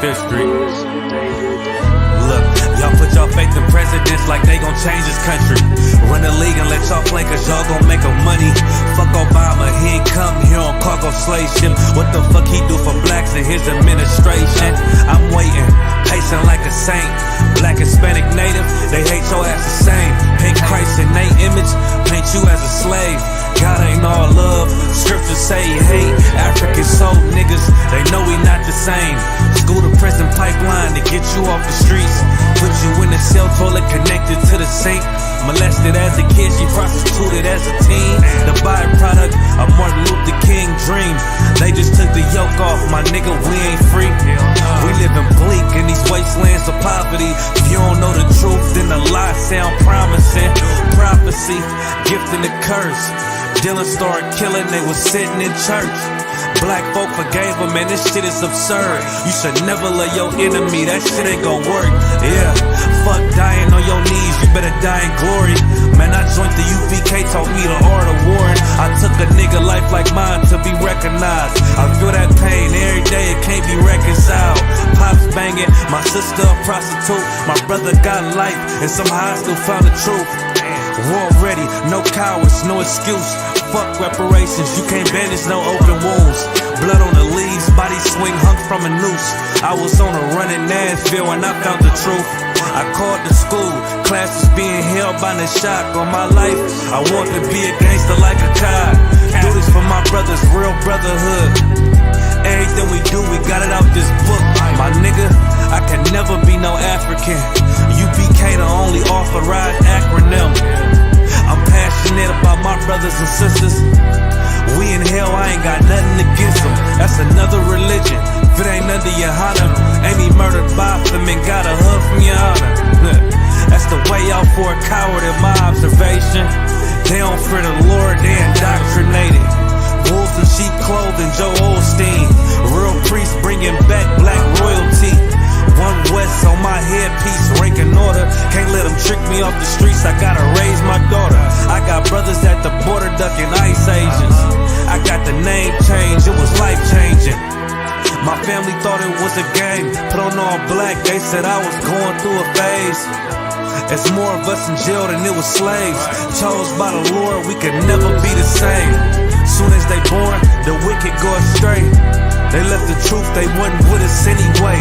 5th Street. Look, y'all put y'all faith in presidents like they gon' change this country. Run the league and let y'all play cause y'all gon' make a money. Fuck Obama, he ain't come here on cargo slave ship. What the fuck he do for blacks in his administration? I'm waiting, patient like a saint. Black, Hispanic, Native, they hate your ass the same. Paint Christ in they image, paint you as a slave. God ain't all love, scriptures say he hate. African soul niggas, they know we not the same. School to prison pipeline to get you off the streets. Put you in the cell toilet connected to the sink. Molested as a kid, she prostituted as a teen. The byproduct of Martin Luther King dream. They just took the yoke off, my nigga, we ain't free. We living bleak in these wastelands of poverty. If you don't know the truth, then the lies sound promising. Prophecy, gift and a curse. Dylan started killing, they was sitting in church. Black folk forgave him, man, this shit is absurd. You should never love your enemy, that shit ain't gon' work. Yeah, fuck dying on your knees, you better die in glory. Man, I joined the UPK, taught me the art of warring. I took a nigga life like mine to be recognized. I feel that pain every day, it can't be reconciled. Pops banging, my sister a prostitute. My brother got life, and somehow I still found the truth. War ready, no cowards, no excuse. Fuck reparations, you can't bandage no open wounds. Blood on the leaves, body swing hung from a noose. I was on a run in Nashville and I found the truth. I called the school, classes being held by the shock on my life. I want to be a gangster like a cop. Do this for my brothers, real brotherhood. Everything we do, we got it out this book. My nigga, I can never be no African. UPK the only authorized acronym. I'm passionate about my brothers and sisters. We in hell, I ain't got nothing against them. That's another religion. If it ain't under your honor, ain't he murdered by them and got a hug from your honor. That's the way out for a coward in my observation. They don't fear the Lord, they indoctrinated. Wolves in sheep clothing, Joe Osteen. Real priest bringing back black royalty. One West on my headpiece, ranking order. Can't let them trick me off the streets, I gotta raise my daughter. I got brothers at the border ducking ICE agents. I got the name change, it was life changing. My family thought it was a game. Put on all black, they said I was going through a phase. It's more of us in jail than it was slaves. Chose by the Lord, we could never be the same. Soon as they born, the wicked go astray. They left the truth, they wasn't with us anyway.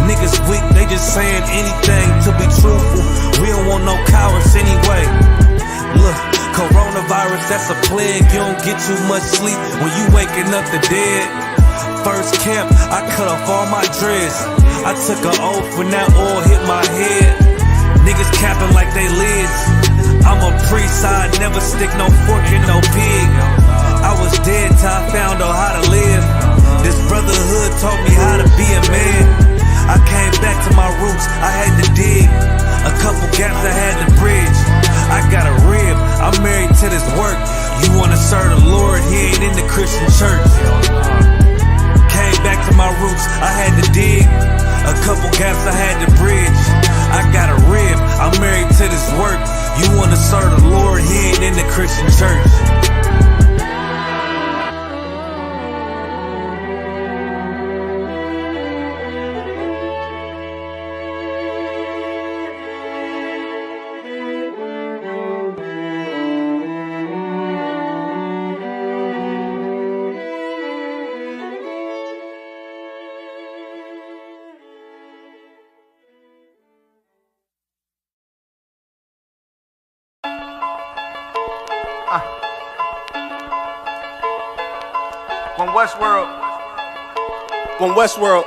Niggas weak, they just saying anything to be truthful. We don't want no cowards anyway. Look, coronavirus, that's a plague. You don't get too much sleep when you waking up the dead. First camp, I cut off all my dreads. I took an oath when that oil hit my head. Niggas capping like they lids. I'm a priest, I never stick no fork in no pig. I was dead till I found out how to live. This brotherhood taught me how to be a man. I came back to my roots, I had to dig. A couple gaps I had to bridge. I got a rib, I'm married to this work. You wanna serve the Lord, he ain't in the Christian church. Came back to my roots, I had to dig. A couple gaps I had to bridge. I got a rib, I'm married to this work. You wanna serve the Lord, he ain't in the Christian church. When Westworld,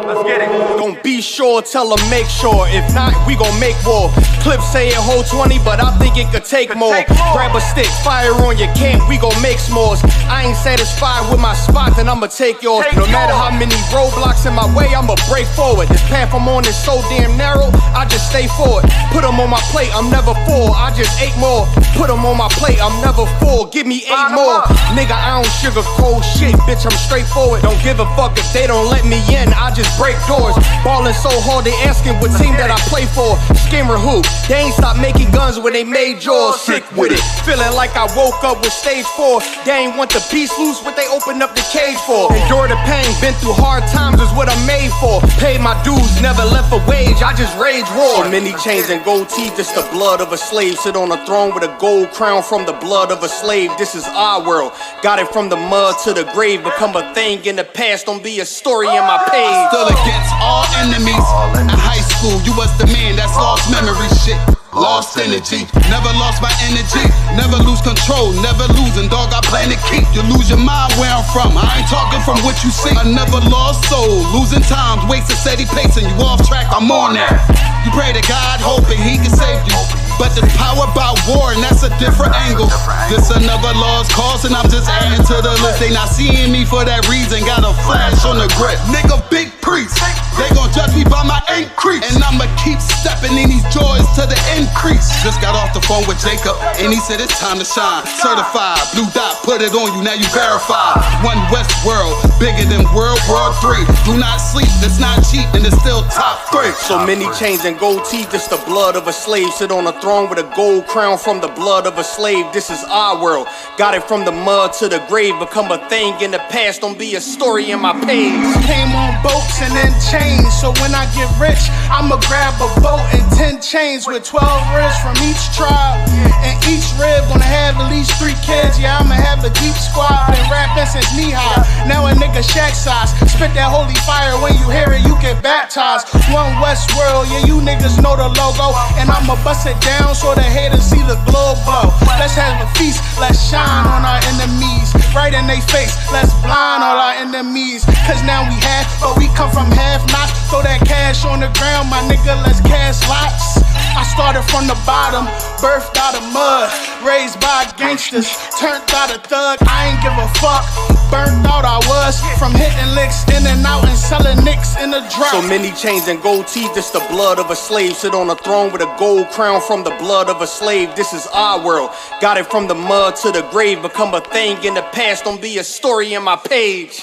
let's get it. Don't be sure, tell them make sure. If not, we gon' make war. Clips say it hold 20, but I think it could take more. Grab a stick, fire on your camp, we gon' make s'mores. I ain't satisfied with my spot, then I'ma take yours. No matter how many roadblocks in my way, I'ma break forward. This path I'm on is so damn narrow, I just stay forward. Put them on my plate, I'm never full, I just ate more. Put them on my plate, I'm never full, give me 8 more. Nigga, I don't sugarcoat shit, bitch, I'm straightforward. Don't give a fuck if they don't let me in, I just just break doors. Ballin' so hard they asking what team that I play for. Skimmer who? They ain't stopped making guns when they made yours. Sick with it. Feeling like I woke up with stage 4. They ain't want the piece loose, what they opened up the cage for. Endure the pain, been through hard times is what I'm made for. Paid my dues, never left a wage, I just rage war. So many chains and gold teeth, this the blood of a slave. Sit on a throne with a gold crown from the blood of a slave. This is our world. Got it from the mud to the grave. Become a thing in the past, don't be a story in my page. Stood against all enemies. In high school, you was the man that's lost memory shit. Lost energy, never lost my energy. Never lose control, never losing, dog, I plan to keep. You lose your mind where I'm from, I ain't talking from what you see. I never lost soul, losing times, wasting steady pace, and you off track, I'm on that. You pray to God, hoping he can save you. But there's power by war, and that's a different angle. This another lost cause, and I'm just adding to the list. They not seeing me for that reason, got a flash on the grip. Nigga, big priest, they gon' judge me by my increase. And I'ma keep stepping in these joys to the increase. Just got off the phone with Jacob, and he said it's time to shine. Certified, blue dot, put it on you, now you verified. One West world, bigger than World War III. Do not sleep, it's not cheap, and it's still top 3. So many chains and gold teeth, it's the blood of a slave. Sit on a throne with a gold crown from the blood of a slave. This is our world. Got it from the mud to the grave. Become a thing in the past, don't be a story in my page. Came on boats and then chains, so when I get rich, I'ma grab a boat and 10 chains with 12 ribs from each tribe. And each rib gonna have at least 3 kids. Yeah, I'ma have a deep squad. Been rapping since knee high. Now a nigga shack size. Spit that holy fire, when you hear it, you get baptized. One West world, yeah, you niggas know the logo. And I'ma bust it down so the haters see the globe glow. Let's have a feast, let's shine on our enemies. Right in they face, let's blind all our enemies. Cause now we have, but we come from half-nots. Throw that cash on the ground, my nigga, let's cast lots. I started from the bottom, birthed out of mud. Raised by gangsters, turned out a thug. I ain't give a fuck, burnt out I was. From hitting licks in and out and selling nicks in the drop. So many chains and gold teeth, it's the blood of a slave. Sit on a throne with a gold crown from the blood of a slave. This is our world. Got it from the mud to the grave. Become a thing in the past, don't be a story in my page.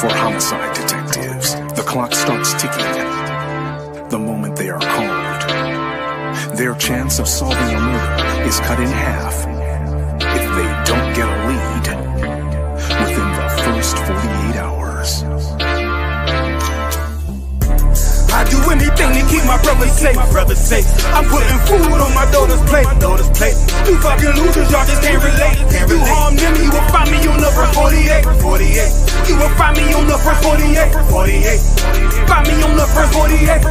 For homicide detectives, the clock starts ticking. The moment they are called, their chance of solving a murder is cut in half if they don't get a lead within the first 48 hours. I do anything to keep my brothers safe. I'm putting food on my daughter's plate. You fucking losers, y'all just can't relate. You harm them, you will find me on the first 48. You will find me on the first 48. Find me on the first 48.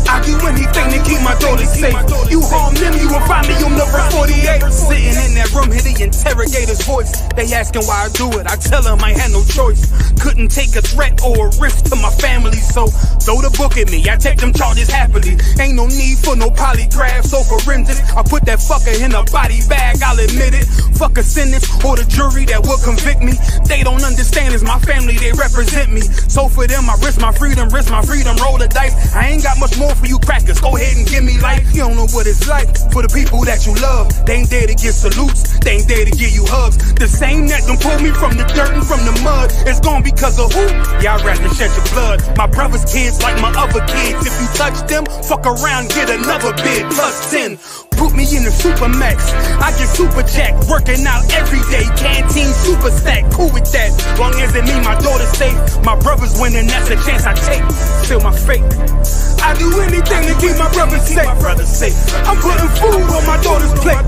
I do anything to keep my daughters safe. You harm them, you will find me on the first 48. Sitting in that room, hear the interrogator's voice. They asking why I do it, I tell them I had no choice. Couldn't take a threat or a risk to my family, so throw the book at me, I take them charges happily. Ain't no need for no polygraphs or forensics. I put that fucker in a body bag, I'll admit it. Fuck a sentence or the jury that will convict me. They don't understand, it's my family, they represent me. So for them, I risk my freedom, roll the dice. I ain't got much more for you crackers, go ahead and give me life. You don't know what it's like for the people that you love. They ain't there to get salutes, they ain't there to give you hugs. The same that done pulled me from the dirt and from the mud, it's gone because of who? Yeah, I'd rather shed your blood. My brother's kids like my other kids. If you touch them, fuck around, get another bid plus 10. Put me in the Supermax, I get super jacked. Working out every day, canteen super stack. Cool with that, long as it mean my daughter's safe. My brother's winning, that's a chance I take. Seal my fate. I do anything to keep my brothers safe. I'm putting food on my daughter's plate.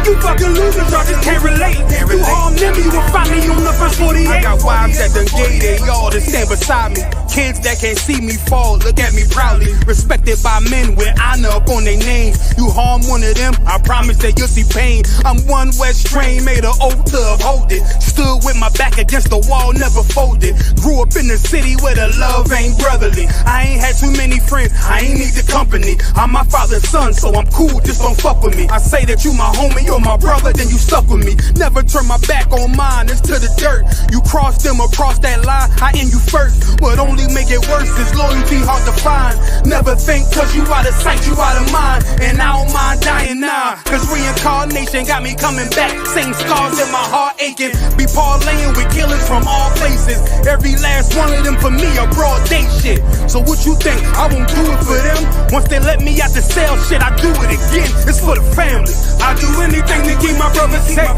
You fucking losers, y'all just can't relate. You harm them, you will find me on the first 48. I got wives that done gave they all to stand beside me. Kids that can't see me fall, look at me proudly. Respected by men with honor up on their names. You harm I'm one of them, I promise that you'll see pain. I'm one West train, made an oath to uphold it. Stood with my back against the wall, never folded. Grew up in the city where the love ain't brotherly. I ain't had too many friends, I ain't need the company. I'm my father's son, so I'm cool, just don't fuck with me. I say that you my homie, you're my brother, then you stuck with me. Never turn my back on mine, it's to the dirt. You cross them across that line, I end you first. What only make it worse is loyalty hard to find. Never think cause you out of sight, you out of mind. And I don't mind dying now, cause reincarnation got me coming back. Same scars in my heart aching. Be parlaying with killers from all places. Every last one of them for me a broad day shit. So what you think, I won't do it for them? Once they let me out the cell, shit, I do it again. It's for the family. I do anything to keep my brother safe.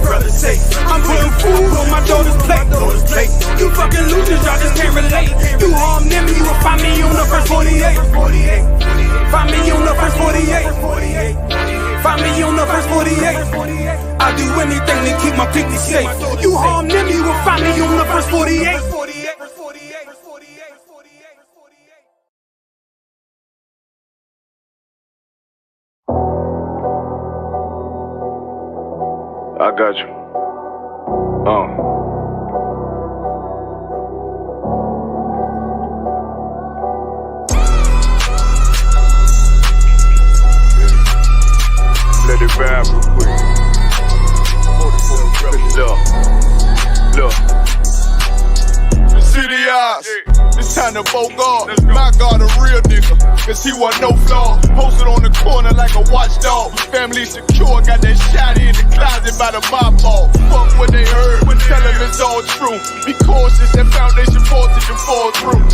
I'm putting food on my daughter's plate. You fucking losers, y'all just can't relate. You harm them, you will find me on the first 48. Find me on the first 48. Find me on the first 48. I do anything to keep my people safe. You harm them, you will find me on the first 48. I got you. Let it vibe real quick. Look. The city eyes. It's time to Bogart. My God, a real nigga, cause he wasn't no flaw. Posted on the corner like a watchdog. Family secure, got that shot in the closet by the mob ball. Fuck what they heard, tell them it's all true. Be cautious, that foundation voltage and fall through.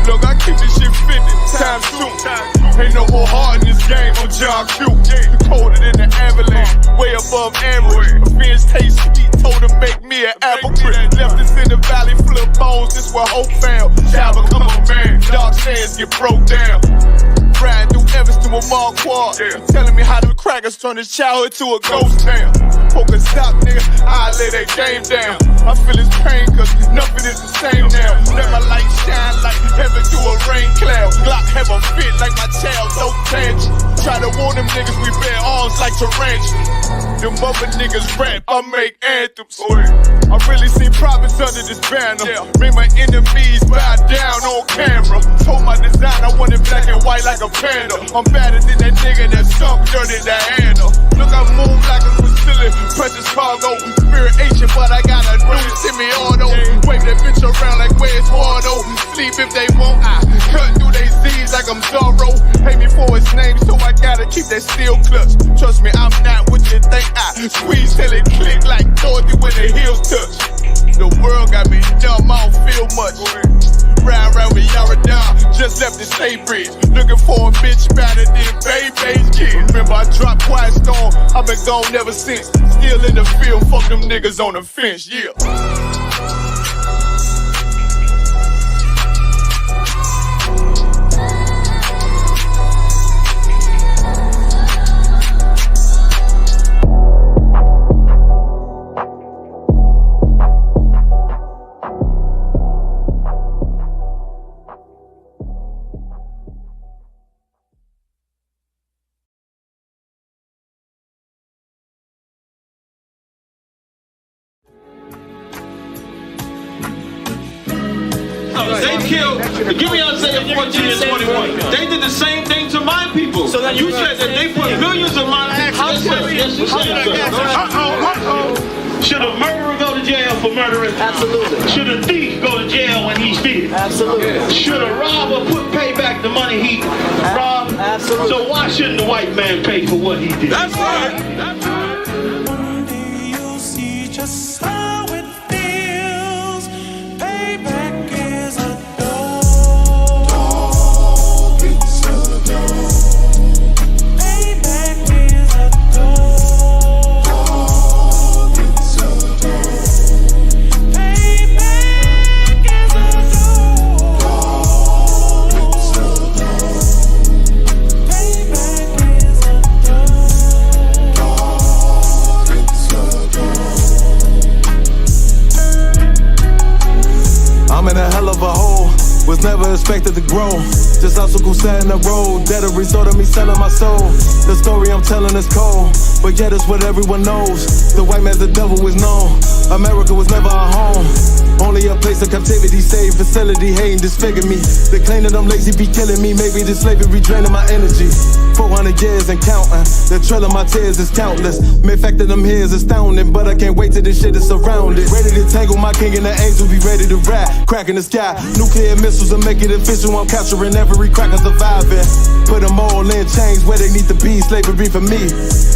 Look, I keep this shit 50 times 2. Ain't no more heart in this game, I'm John Q. The colder than the avalanche, way above average. Revenge taste sweet, told him make me an apple crisp. Left us in the valley full of bones, this where hope found. Child become a man, dark sands get broke down. Riding through Evanston with Mark Quad. Telling me how them crackers turn his childhood to a ghost town. Poker stop, nigga, I lay that game down. I feel his pain, cause nothing is the same now. Let my light shine like heaven through a rain cloud. Glock have a fit like my child, no tangent. Try to warn them niggas, we bear arms like tarantulas. Them other niggas rap, I make anthems. I really seen profits under this banner. Made my enemies bow down on camera. Told my design I wanted black and white like a panda. I'm better than that nigga that sunk dirty Diana. Look, I move like a Brazilian, precious cargo. Spirit ancient, but I got a new semi-auto. Wave that bitch around like where's Waldo. Sleep if they won't, I cut through they Z's like I'm Zorro. Pay me for his name, so I gotta keep that steel clutch. Trust me, I'm not what you think. I squeeze till it click like Dorothy when the heels touch. The world got me dumb, I don't feel much. Ride around with Yaradon, just left the state bridge. Looking for a bitch better than Baby's kid. Remember I dropped Quiet Storm, I've been gone ever since. Still in the field, fuck them niggas on the fence, yeah. They killed, give me Isaiah 14 and 21. They did the same thing to my people. So you said that they put millions of my people. Should a murderer go to jail for murdering? Absolutely. Should a thief go to jail when he steals? Absolutely. Should a robber pay back the money he robbed? Absolutely. So why shouldn't the white man pay for what he did? That's right. That's right. One day you'll see just how it feels. Payback is a dog. It's a dog. Payback is a dog. It's a dog. Payback is a dog. It's a dog. Payback is a dog. It's a dog. I'm in a hell of a hole, was never expected to grow. Just obstacles set in the road, that a result of me selling my soul. The story I'm telling is cold, but yet it's what everyone knows. The white man's the devil is known. America was never our home, only a place of captivity, save facility, hating, disfigure me. They claim that I'm lazy, be killing me. Maybe this slavery draining my energy. 400 years and counting, the trail of my tears is countless. Main fact that I'm here is astounding, but I can't wait till this shit is surrounded. Ready to tangle my king and the angel, be ready to rap. Crack in the sky, nuclear missiles and make it official. I'm capturing every cracker surviving. Put them all in chains where they need to be, slavery for me.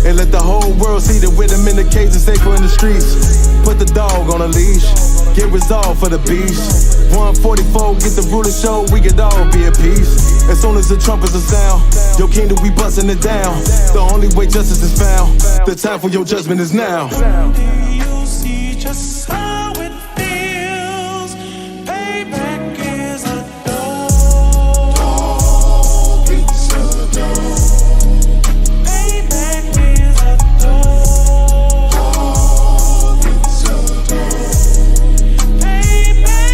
And let the whole world see that with them in the cage and safer in the streets. Put the dog on a leash, get resolved for the beast. 144, get the ruler show, we could all be at peace. As soon as the trumpets are sound, your kingdom we busting it down. The only way justice is found, the time for your judgment is now. Do you see just how it feels? Payback is a dog. Dog, it's a dog. Payback is a dog. Dog, it's a dog. Payback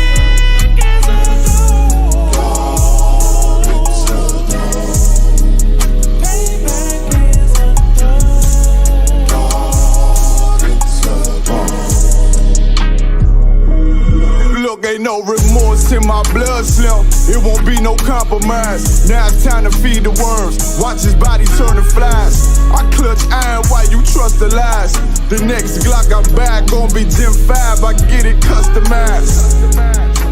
is a dog. Dog, it's a dog. Payback is a dog. Dog, it's a dog. Look, ain't no remorse in my blood slim. It won't be no compromise. Now it's time to feed the worms. Watch his body turn to flies. I clutch iron while you trust the lies. The next Glock I buy gon' be Gen 5. I get it customized.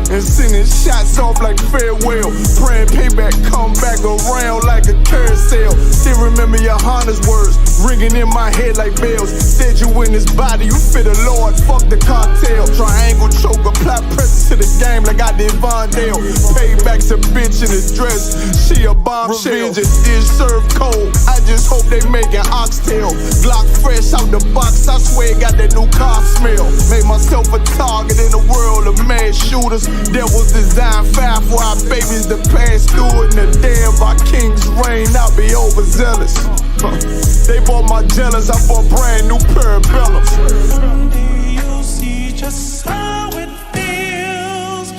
And sending shots off like farewell. Praying payback come back around like a carousel. Still remember your Honda's words ringing in my head like bells. Said you in this body, you fit the Lord, fuck the cartel. Triangle choke, apply pressure to the game like I did Von Dale. Payback's a bitch in a dress, she a bombshell. Revenge is served cold, I just hope they making oxtail. Glock fresh out the box, I swear it got that new car smell. Made myself a target in a world of mad shooters. Devils design fire for our babies to pass through. In the day of our king's reign, I'll be overzealous. They bought my jealous, I bought brand new parabellums. Do you see just how it feels?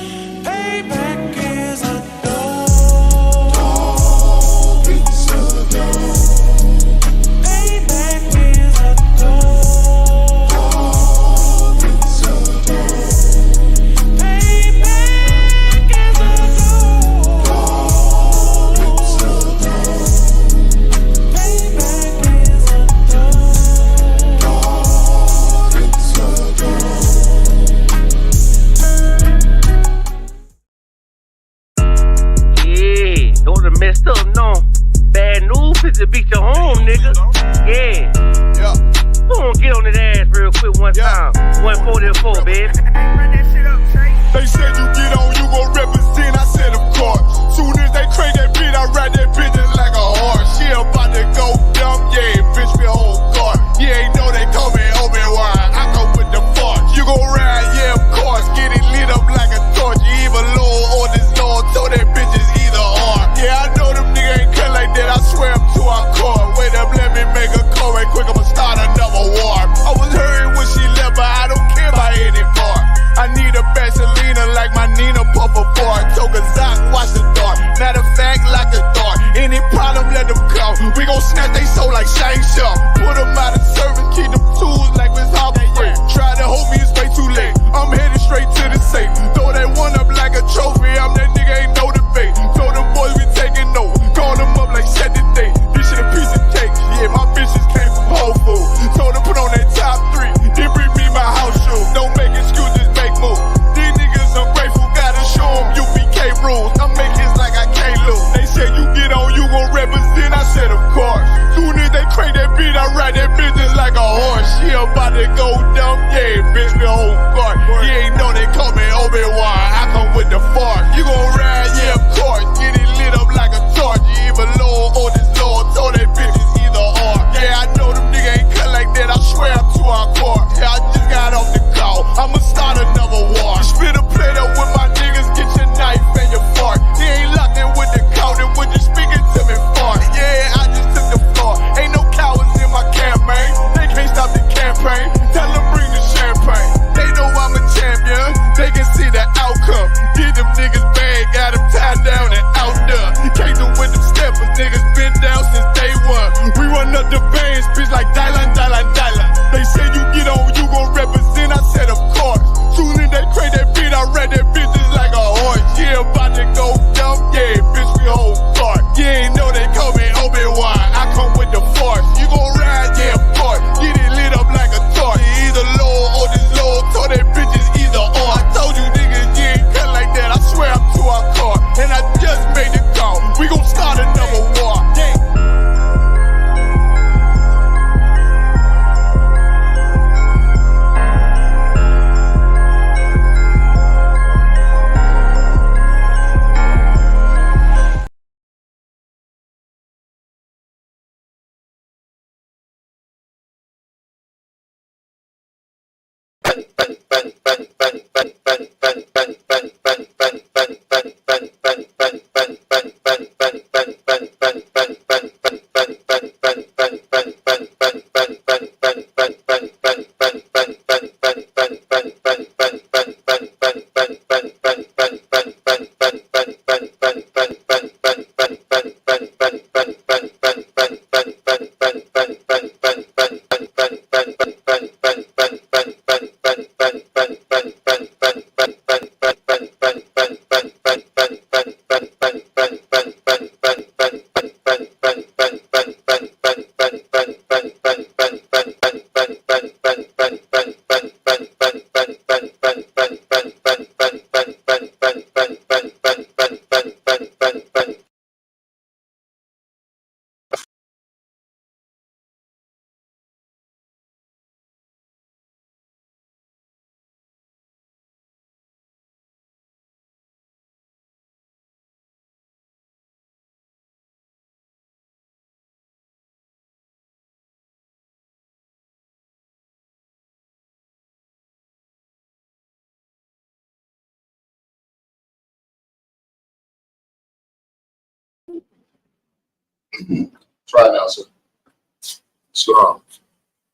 Payback is a dog. Dog, it's a dog. Payback is a dog. Dog, it's a dog. Payback is a dog. Dog, it's a dog. Payback is a dog. Dog, it's a dog. Yeah, don't have messed up, no. Bad news is to beat your home, nigga. Yeah. Yeah. Go on, get on that ass real quick one time. 144, baby. They said you get on, you gon' represent, I said of course. Soon as they crank that beat, I ride that bitch just like a horse. She about to go dumb, yeah, bitch, me whole guard. Yeah, ain't know they call me Obi-Wan, I come with the force. You gon' ride, yeah, of course, get it lit up like a torch. You either Lord or this Lord, told that bitch is either or. Yeah, I know them niggas ain't cut like that, I swear I'm to our core. Wait up, let me make a call right quick, I'ma start another war. I was hurting when she left, but I don't care about any part. I need a Vaselina like my Nina Puffer bar. Took a Zoc, watch the dark. Matter of fact, like the dark. Any problem, let them come. We gon' snatch they soul like Shang Tsung. Put them out of service, keep them tools like Miss Hopper. Try to hold me, it's way too late. I'm headed straight to the safe. Throw that one up like a trophy. I'm that nigga, ain't no debate. Told them boys we taking over. Call them up like set the date. This shit a piece of cake. Yeah, my bitches came from Whole Foods. Told them put on that top 3. Then bring me my house shoes. Don't make excuses, make moves. These niggas ungrateful, gotta show them UBK rules. I'm making like I can't lose. They said you get on, you gon' represent. I said of course. Soon as they crank that beat, I ride that bitch just like a horse. She about to go dumb, yeah, bitch, me whole guard. You ain't know they call me Obi-Wan, I come with the force. You gon' ride, yeah, of course. Get it lit up like a torch. You either Lord or this Lord, told that bitch is either or. Yeah, I know them niggas ain't cut like that, I swear I'm to our core. Yeah, I just got off the call, I'ma start another war. Spit a plate up with my niggas, get your knife and your fork. He ain't locked in with the county, when you speaking to me fart. Yeah, I just took the floor, ain't no cowards in my campaign. They can't stop the campaign, tell them bring the champagne. They know up the bands, bitch, like Dylan. They say you get on, you gon' represent. I said, of course. Soon as they crank that beat, I read that bitch just like a horse. Yeah, about to go dumb, yeah, bitch, we hold guard. You ain't know they call me Obi-Wan. I come with the force. You gon' ride, yeah, of course. Get it lit up like a torch. You either low or this low. Told that bitches either or. I told you niggas, you ain't cut like that. I swear I'm to our car. And I just made the call. We gon' start another war. Yeah. Try now, sir. Shalom.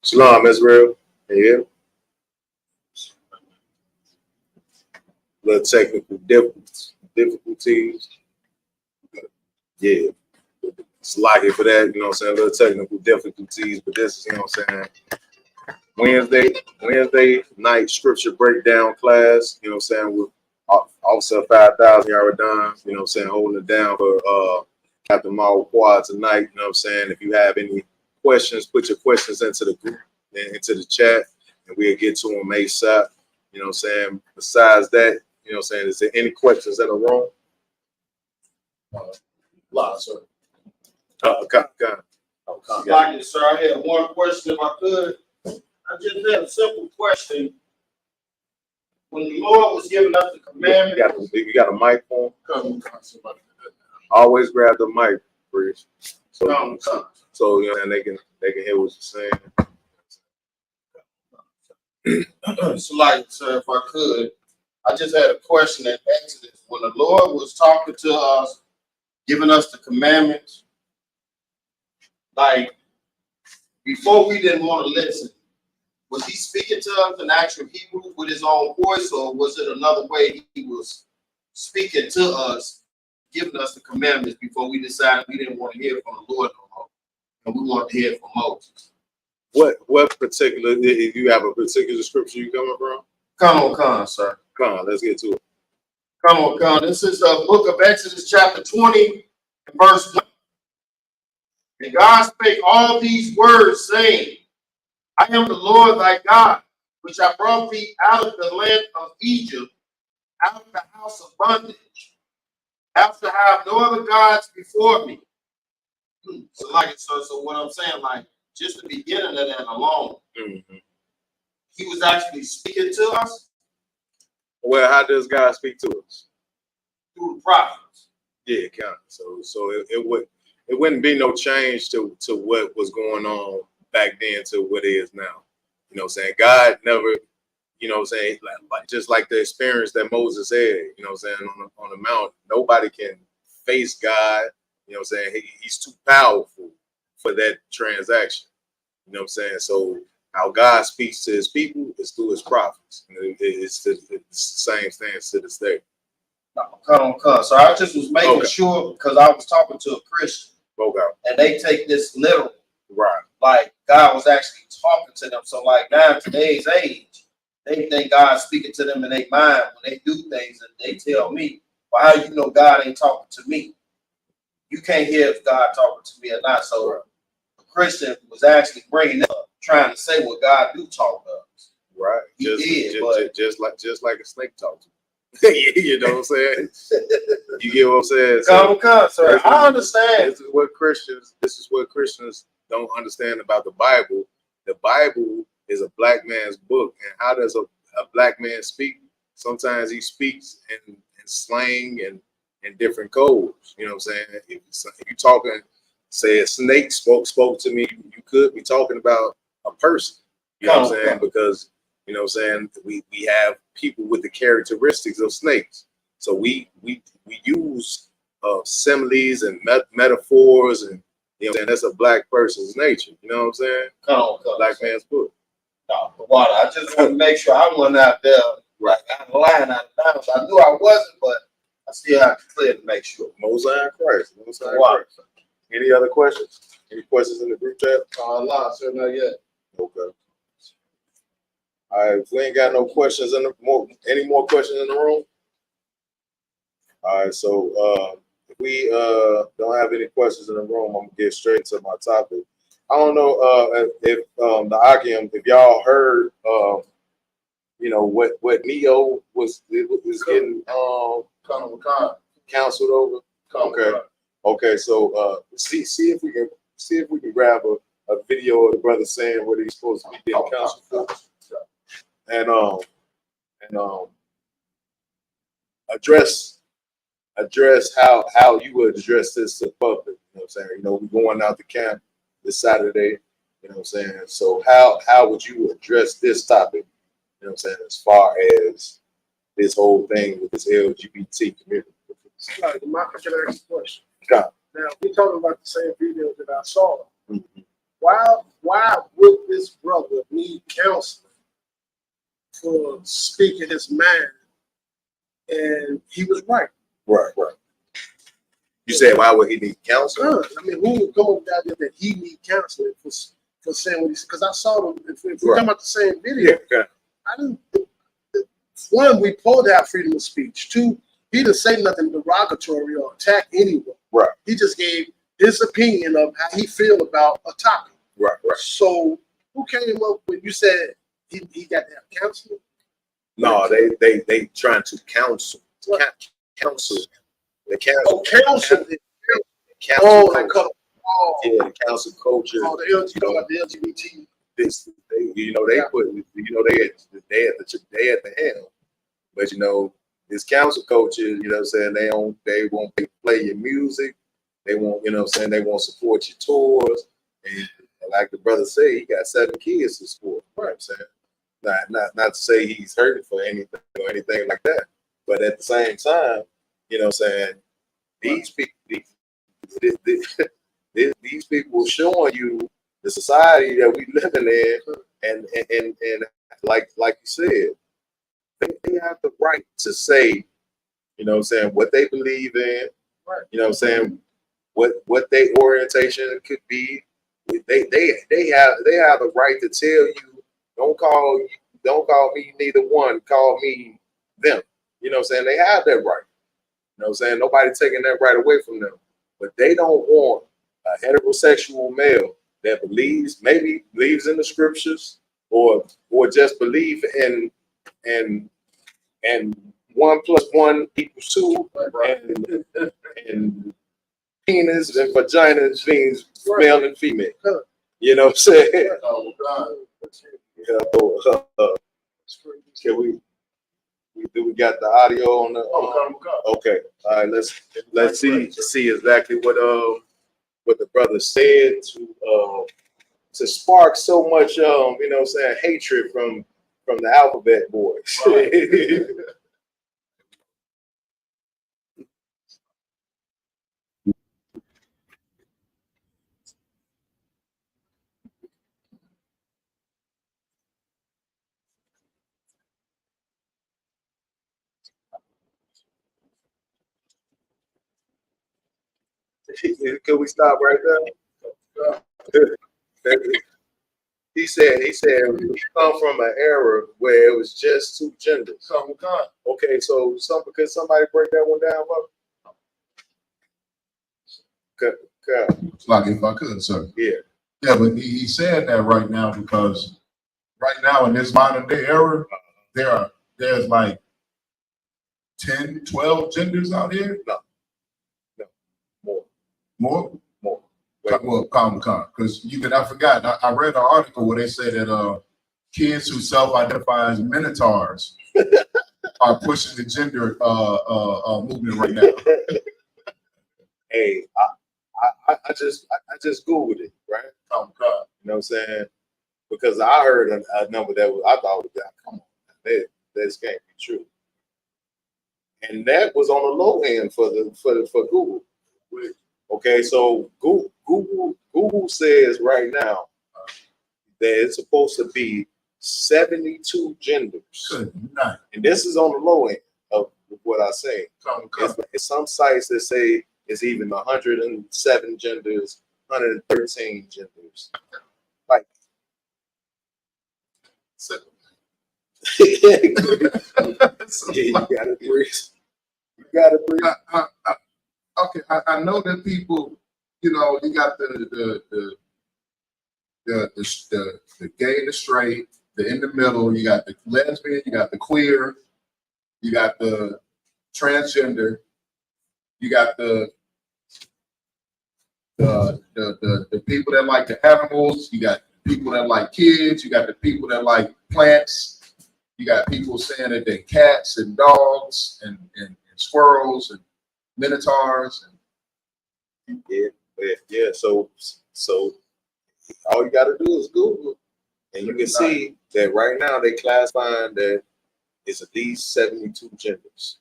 Shalom, Israel. Yeah. Little technical difficulties. Yeah. It's lucky for that, you know what I'm saying? Little technical difficulties, but this is, you know what I'm saying? Wednesday night scripture breakdown class, you know what I'm saying? With Officer 5,000 yard done, you know what I'm saying? Holding it down for Captain Maul Quad tonight, you know what I'm saying? If you have any questions, put your questions into the group and into the chat, and we'll get to them ASAP. You know what I'm saying? Besides that, you know what I'm saying? Is there any questions in the room? Lots, sir. Sir, I had one question if I could. I just had a simple question. When the Lord was giving us the commandment, you got a mic on? Always grab the mic, Chris. So you know, and they can hear what you're saying. Sir, if I could, I just had a question in Exodus. When the Lord was talking to us, giving us the commandments, like before we didn't want to listen, was he speaking to us in actual Hebrew with his own voice, or was it another way he was speaking to us, giving us the commandments before we decided we didn't want to hear from the Lord no more, and we wanted to hear from Moses? What particular, if you have a particular scripture you coming from? Come on, sir. Come on, let's get to it. Come on. This is the book of Exodus, chapter 20, verse 1. And God spake all these words, saying, I am the Lord thy God, which I brought thee out of the land of Egypt, out of the house of bondage. After have no other gods before me. So what I'm saying, like, just the beginning of that alone, he was actually speaking to us. Well, how does God speak to us? Through the prophets. Yeah, kind of. So it wouldn't be no change to what was going on back then to what it is now. You know what I'm saying? God never, you know what I'm saying, like just like the experience that Moses had, you know what I'm saying, on the mountain, nobody can face God, you know what I'm saying? He's too powerful for that transaction. You know what I'm saying? So how God speaks to his people is through his prophets. It's the same thing to this day. Come. So I just was making sure, because I was talking to a Christian, and they take this literal. Right. Like God was actually talking to them. So like now in today's age, they think God's speaking to them in their mind when they do things, and they tell me, well, how you know God ain't talking to me? You can't hear if God talking to me or not. So a Christian was actually bringing up, trying to say what God do talk to us. Right. He Just, did, just like a snake talks. You know what I'm saying? You get what I'm saying? So, come, sir. I understand. This is what Christians don't understand about the Bible. The Bible is a black man's book. And how does a black man speak? Sometimes he speaks in slang and in different codes. You know what I'm saying? If you talking, say a snake spoke to me, you could be talking about a person. You know what I'm saying? Because you know what I'm saying, we have people with the characteristics of snakes. So we use similes and metaphors, and you know what I'm saying, that's a black person's nature. You know what I'm saying? Come. Black man's book. No, but water. I just want to make sure I wasn't out there like out of line, out of bounds. I knew I wasn't, but I still have to clear to make sure. Mosaic Christ. Christ. Any other questions? Any questions in the group chat? No, sir, not yet. Okay. All right, if we ain't got no questions any more questions in the room? All right, so if we don't have any questions in the room, I'm gonna get straight to my topic. I don't know if the Akim, if y'all heard you know what Neo was getting counseled over. Okay, so see if we can grab a video of the brother saying what he's supposed to be getting counseled for. And address how you would address this to the public. You know what I'm saying? You know, we're going out to camp this Saturday. You know what I'm saying? So how would you address this topic? You know what I'm saying? As far as this whole thing with this LGBT community. Right, I can ask a question. God. Now we're talking about the same video that I saw. Mm-hmm. Why would this brother need counseling for speaking his mind? And he was right. Right. You said why would he need counseling? I mean, who would come up with the idea that he need counseling for saying what he said? Because I saw them. If we're talking about the same video, I didn't. One, we pulled out freedom of speech. Two, he didn't say nothing derogatory or attack anyone. Right. He just gave his opinion of how he feel about a topic. Right. So who came up with? You said he got to have counseling. No, they trying to counsel. Counsel. The counsel. Counsel. Yeah, the council culture. Oh, the LGBT. They put, they at the helm. But this council culture, you know what I'm saying, they won't play your music. They won't, they won't support your tours. And like the brother said, he got 7 kids to support. You know what I'm saying? Not to say he's hurting for anything or anything like that. But at the same time, you know what I'm saying, these people, these people showing you the society that we living in, and like you said, they have the right to say, you know what I'm saying, what they believe in, you know what I'm saying, what their orientation could be. They have the right to tell you, don't call me neither one, call me them. You know what I'm saying? They have that right. You know what I'm saying? Nobody taking that right away from them. But they don't want a heterosexual male that believes in the scriptures or just believe in 1 + 1 = 2 and penis and vagina means male and female. You know what I'm saying? Oh, God. Can we got the audio on the okay. All right, let's see exactly what the brother said to spark so much you know what I'm saying, hatred from the alphabet boys. Right. Can we stop right there? He said we come from an era where it was just two genders. Okay, so could somebody break that one down, bro? Like if I could, sir. Yeah. Yeah, but he's saying that right now because right now in this modern day era, there's like 10, 12 genders out here. No, more. Well, because I forgot. I read an article where they say that kids who self-identify as minotaurs are pushing the gender movement right now. Hey, I just Googled it, right? You know what I'm saying? Because I heard a number that I thought was come on, this can't be true. And that was on the low end for Google. Okay, so Google says right now that it's supposed to be 72 genders. And this is on the low end of what I say. It's some sites that say it's even 107 genders, 113 genders. Like, yeah, you gotta breathe. Okay, I know that people, you got the gay, the straight, the in the middle. You got the lesbian, you got the queer, you got the transgender, you got the people that like the animals, you got people that like kids, you got the people that like plants, you got people saying that they're cats and dogs and squirrels and minotaurs. Yeah. So all you gotta do is Google, and you can see that right now they classifying that it's at least 72 genders.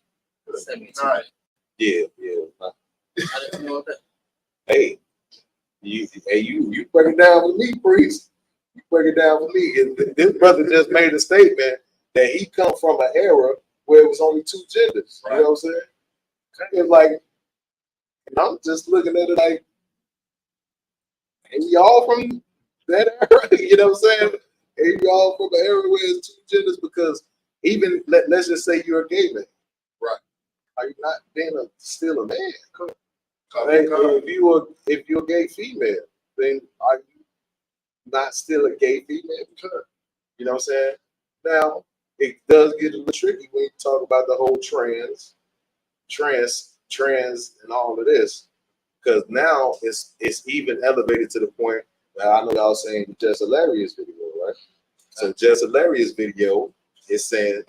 72. Yeah. I didn't know that. Hey, you break it down with me, priest. You break it down with me. And this brother just made a statement that he come from an era where it was only two genders. You know what I'm saying? It's like, and I'm just looking at it like, and y'all from that era, you know what I'm saying? And y'all from an era where it's two genders, because even let's just say you're a gay man, right? Are you not being still a man? If you're a gay female, then are you not still a gay female? You know what I'm saying? Now it does get a little tricky when you talk about the whole trans and all of this, because now it's even elevated to the point that I know y'all saying Jess Hilarious video, right? So Jess Hilarious video is saying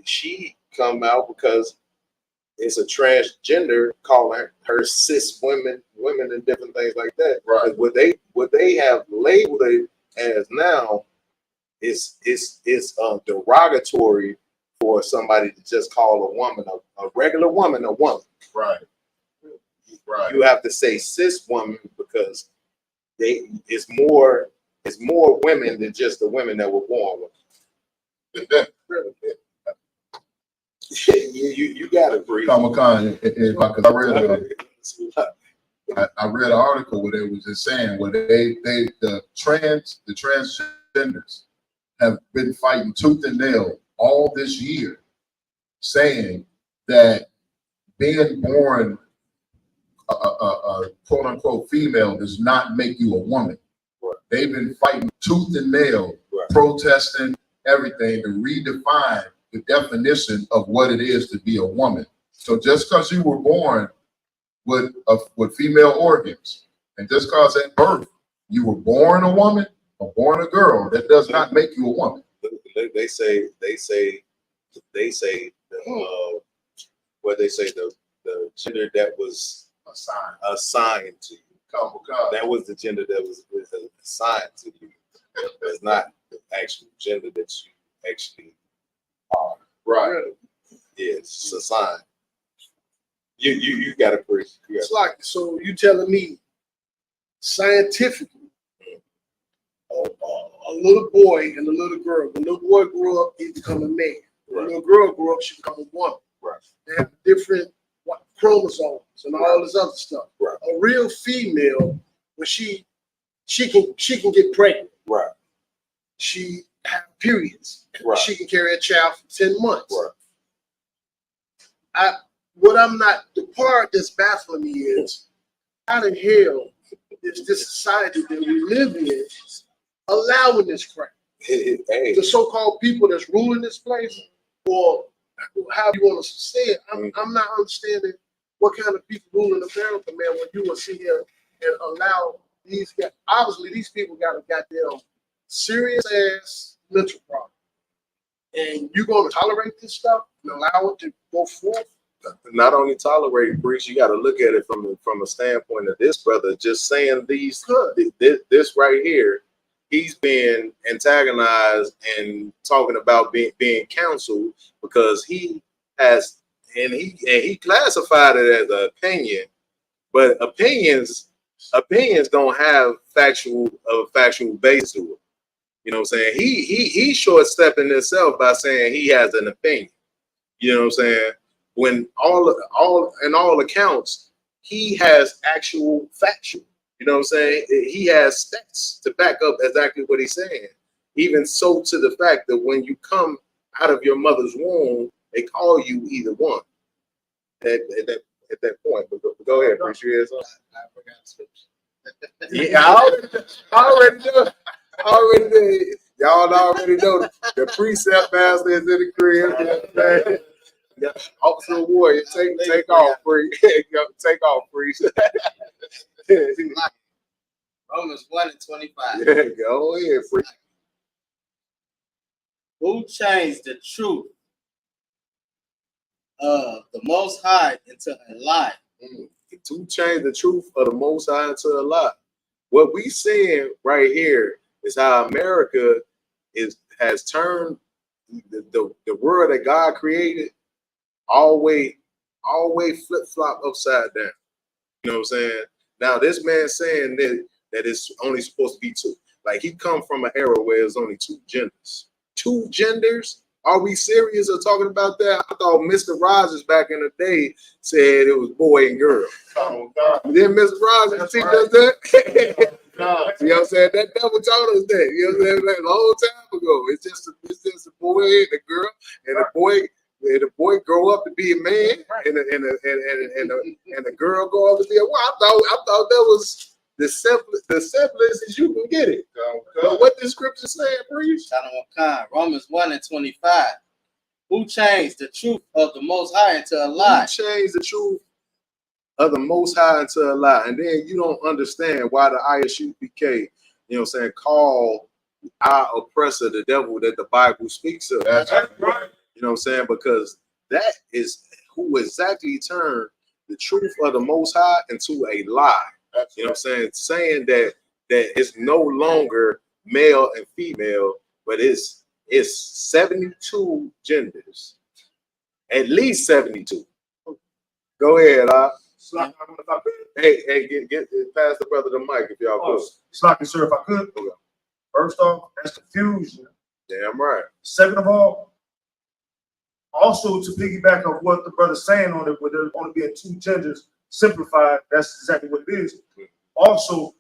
she come out because it's a transgender calling her cis women and different things like that. Right. What they have labeled it as now is derogatory for somebody to just call a woman a regular woman a woman. Right. You have to say cis woman because it's more women than just the women that were born with. You gotta breathe. Because I read an article where they was just saying where the transgenders have been fighting tooth and nail all this year, saying that being born a quote unquote female does not make you a woman. Right. They've been fighting tooth and nail, protesting everything to redefine the definition of what it is to be a woman. So just because you were born with female organs, and just because at birth you were born a woman or born a girl, that does not make you a woman. They say the gender that was assigned to you. That was the gender that was assigned to you. It's not the actual gender that you actually are. Right. Yeah, it's assigned. You gotta preach. It's like, so you telling me scientifically, a little boy and a little girl. The little boy grew up, he become a man. The little girl grew up, she become a woman. Right. They have different chromosomes and all this other stuff. Right. A real female, when she she can get pregnant. Right. She have periods. Right. She can carry a child for 10 months. Right. The part that's baffling me is how the hell is this society that we live in allowing this crap? Hey. The so-called people that's ruling this place, or how you want to say it, I'm not understanding what kind of people ruling America, man, when you will sit here and allow these guys. Obviously, these people got a goddamn serious ass mental problem. And you're going to tolerate this stuff and allow it to go forth? Not only tolerate breach, you got to look at it from a standpoint of this brother just saying this right here. He's been antagonized and talking about being counseled because he has, and he classified it as an opinion, but opinions don't have factual basis to it. You know what I'm saying? He's short stepping himself by saying he has an opinion. You know what I'm saying? When in all accounts, he has actual factual. You know what I'm saying? He has stats to back up exactly what he's saying. Even so, to the fact that when you come out of your mother's womb, they call you either one. At that point, but go ahead, appreciate something. I forgot scripture. Yeah, I already know. Y'all already know the precept master is in the crib. Yeah. Officer Warrior, take off, free. Take off, free. Romans 1:25. Yeah, go ahead, free. Who changed the truth of the Most High into a lie? To change the truth of the Most High into a lie. What we seeing right here is how America has turned the world that God created always flip flop upside down. You know what I'm saying? Now this man saying that it's only supposed to be two. Like he come from an era where there's only two genders. Two genders? Are we serious or talking about that? I thought Mr. Rogers back in the day said it was boy and girl. Oh, God. Then Mr. Rogers teach us that. You know what I'm saying? That devil taught us that. You know what I'm saying? Like a long time ago. It's just a boy and a girl, and the boy grow up to be a man, and the girl grow up to be a woman. I thought that was the simplest as you can get it. But what the scripture saying, preach? Romans 1:25. Who changed the truth of the Most High into a lie? Who changed the truth of the Most High into a lie? And then you don't understand why the Isupk, you know what I'm saying, call our oppressor the devil that the Bible speaks of. That's right. You know what I'm saying? Because that is who exactly turned the truth of the Most High into a lie. You know what I'm saying? Saying that it's no longer male and female, but it's 72 genders. At least 72. Go ahead, Hey, get pass the brother the mic if y'all could. Sloppy, sir, if I could. First off, that's confusion. Damn right. Second of all, also to piggyback on what the brother's saying on it, with there only being two genders, simplified, that's exactly what it is. Also,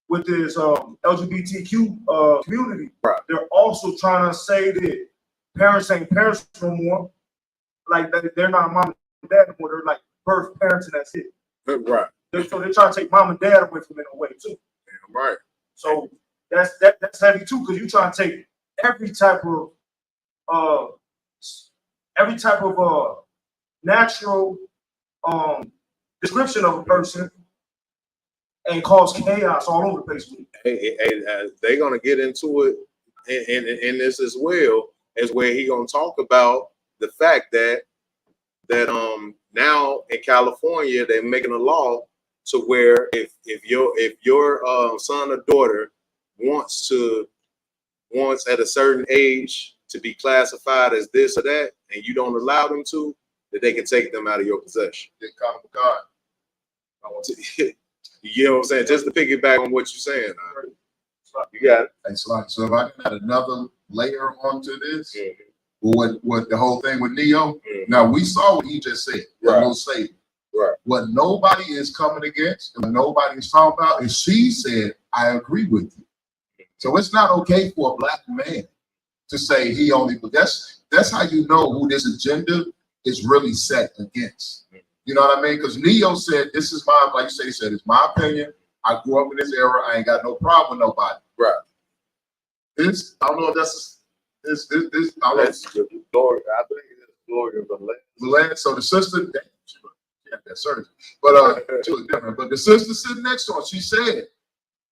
with this LGBTQ community, they're also trying to say that parents ain't parents no more. Like they're not mom and dad no more. They're like birth parents, and that's it. Right. So they're trying to take mom and dad away from it in a way too. Damn right. So that's heavy too, because you're trying to take every type of natural description of a person and cause chaos all over the place. They're gonna get into it in this as well, as where he gonna talk about the fact that now in California they're making a law to where if your son or daughter wants at a certain age to be classified as this or that, and you don't allow them to, that they can take them out of your possession. God. You know what I'm saying? Just to piggyback on what you're saying. You got it. And so if I can add another layer onto this, what the whole thing with Neo. Now we saw what he just said. No Satan. Right. What nobody is coming against and what nobody is talking about is she said, I agree with you. So it's not okay for a black man to say he only, but that's how you know who this agenda is really set against. You know what I mean? Because Neo said, this is my, like you say, he said, it's my opinion. I grew up in this era. I ain't got no problem with nobody. Right. This, I don't know if that's, this, I don't know. That's the glory. I think it's glory of the land. So the sister, damn, she had that surgery. But she was different. But the sister sitting next to her, she said,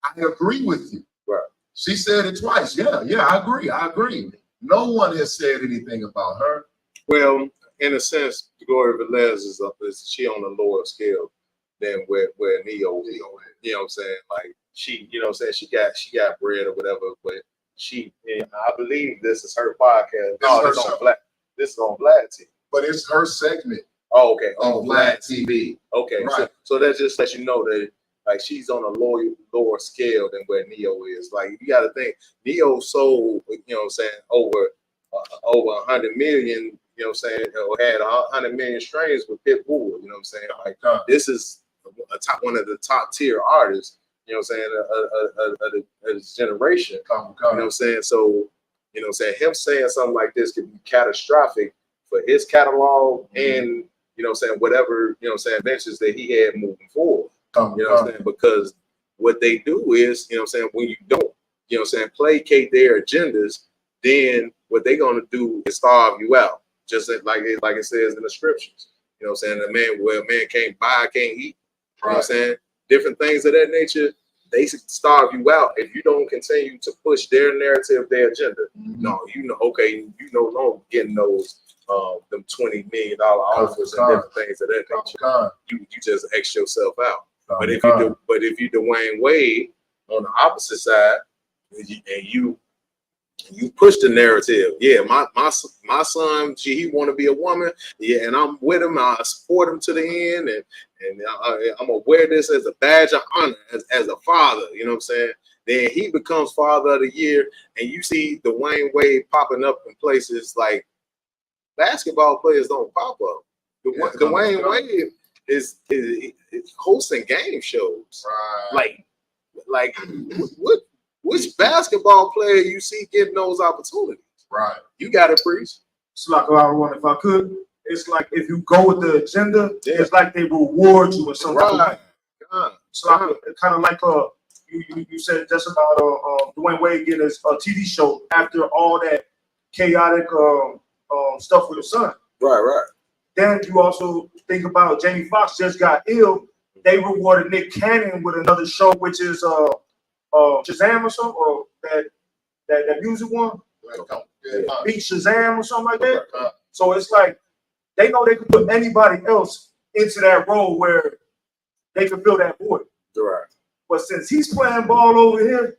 I agree with you. Right. She said it twice. Yeah, I agree. No one has said anything about her. Well, in a sense, the glory of Velez is she on a lower scale than where Neo is. You know what I'm saying? Like she, you know what I'm saying? She got bread or whatever, but I believe this is her podcast. This is on Vlad TV. But it's her segment. Oh, okay. On Vlad TV. Okay. Right. So that just lets you know that like she's on a lower scale than where Neo is. Like you got to think Neo sold, you know what I'm saying, over 100 million. You know what I'm saying, or had 100 million strains with Pitbull. You know what I'm saying? Like this is one of the top tier artists. You know what I'm saying? Of his generation. You know what I'm saying? So you know what I'm saying, him saying something like this could be catastrophic for his catalog and you know what I'm saying, whatever, you know what I'm saying, ventures that he had moving forward. You know what I'm saying? Because what they do is, you know what I'm saying, when you don't, you know what I'm saying, placate their agendas, then what they're gonna do is starve you out. Just like it says in the scriptures. You know what I'm saying? A man can't buy, can't eat. You know what I'm saying? Different things of that nature, they starve you out if you don't continue to push their narrative, their agenda. No, you know, okay, you no longer getting those them $20 million offers and different things of that nature. You just X yourself out. But if you Dwayne Wade on the opposite side, and you push the narrative, yeah, my son, he want to be a woman, yeah, and I'm with him. I support him to the end, and I'm gonna wear this as a badge of honor as a father. You know what I'm saying? Then he becomes father of the year, and you see Dwayne Wade popping up in places like basketball players don't pop up. Dwayne Wade is hosting game shows. Right. Like which basketball player you see getting those opportunities? Right. You got it, Priest. It's like if I could. It's like if you go with the agenda, it's like they reward you in some type of way. So kind of like you said just about Dwayne Wade getting his TV show after all that chaotic stuff with his son. Right. Then you also think about Jamie Foxx just got ill. They rewarded Nick Cannon with another show, which is Shazam or something, or that music one. Beat Shazam or something like that. So it's like they know they can put anybody else into that role where they can fill that void. Right. But since he's playing ball over here,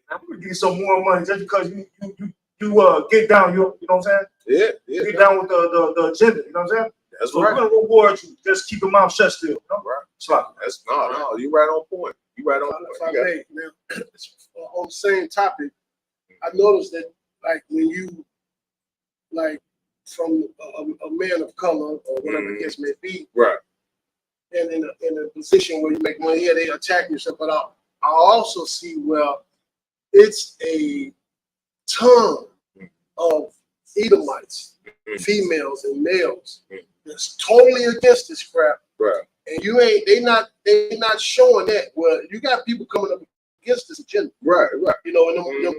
I'm gonna give you some more money just because you get down, you know what I'm saying? Yeah. Get down with the agenda, you know what I'm saying? That's so right. We're gonna reward you. Just keep your mouth shut still. You know? Right. That's no, you right on point. You right on point. Now, on the same topic, I noticed that like when you like from a man of color or whatever the case may be, right, and in a position where you make money, yeah, they attack yourself. But I also see where it's a ton of Edomites, females and males, that's totally against this crap. Right. And they not showing that. Well, you got people coming up against this agenda. Right. You know, in them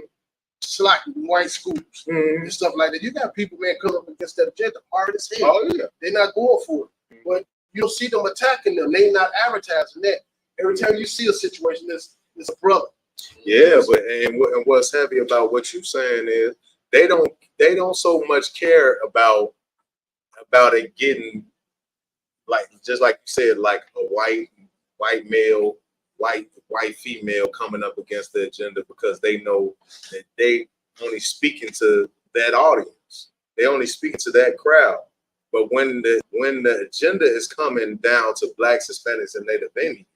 slack white schools and stuff like that. You got people, man, coming up against that agenda hard as hell. Oh, yeah. They're not going for it. But you don't see them attacking them. They not advertising that. Every time you see a situation, it's a brother. Yeah, but what's heavy about what you're saying is they don't so much care about it getting like, just like you said, like a white male, white female coming up against the agenda, because they know that they only speaking to that audience. They only speaking to that crowd. But when the agenda is coming down to Blacks, Hispanics, and Native Indians,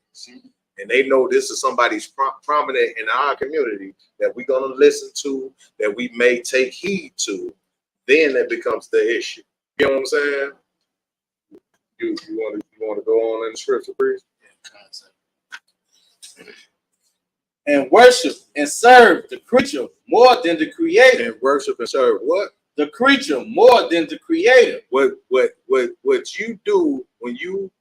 and they know this is somebody's prominent in our community that we're gonna listen to, that we may take heed to, then it becomes the issue. You know what I'm saying? You want to go on in the scripture, please? And worship and serve the creature more than the creator. And worship and serve what? The creature more than the creator. What you do when you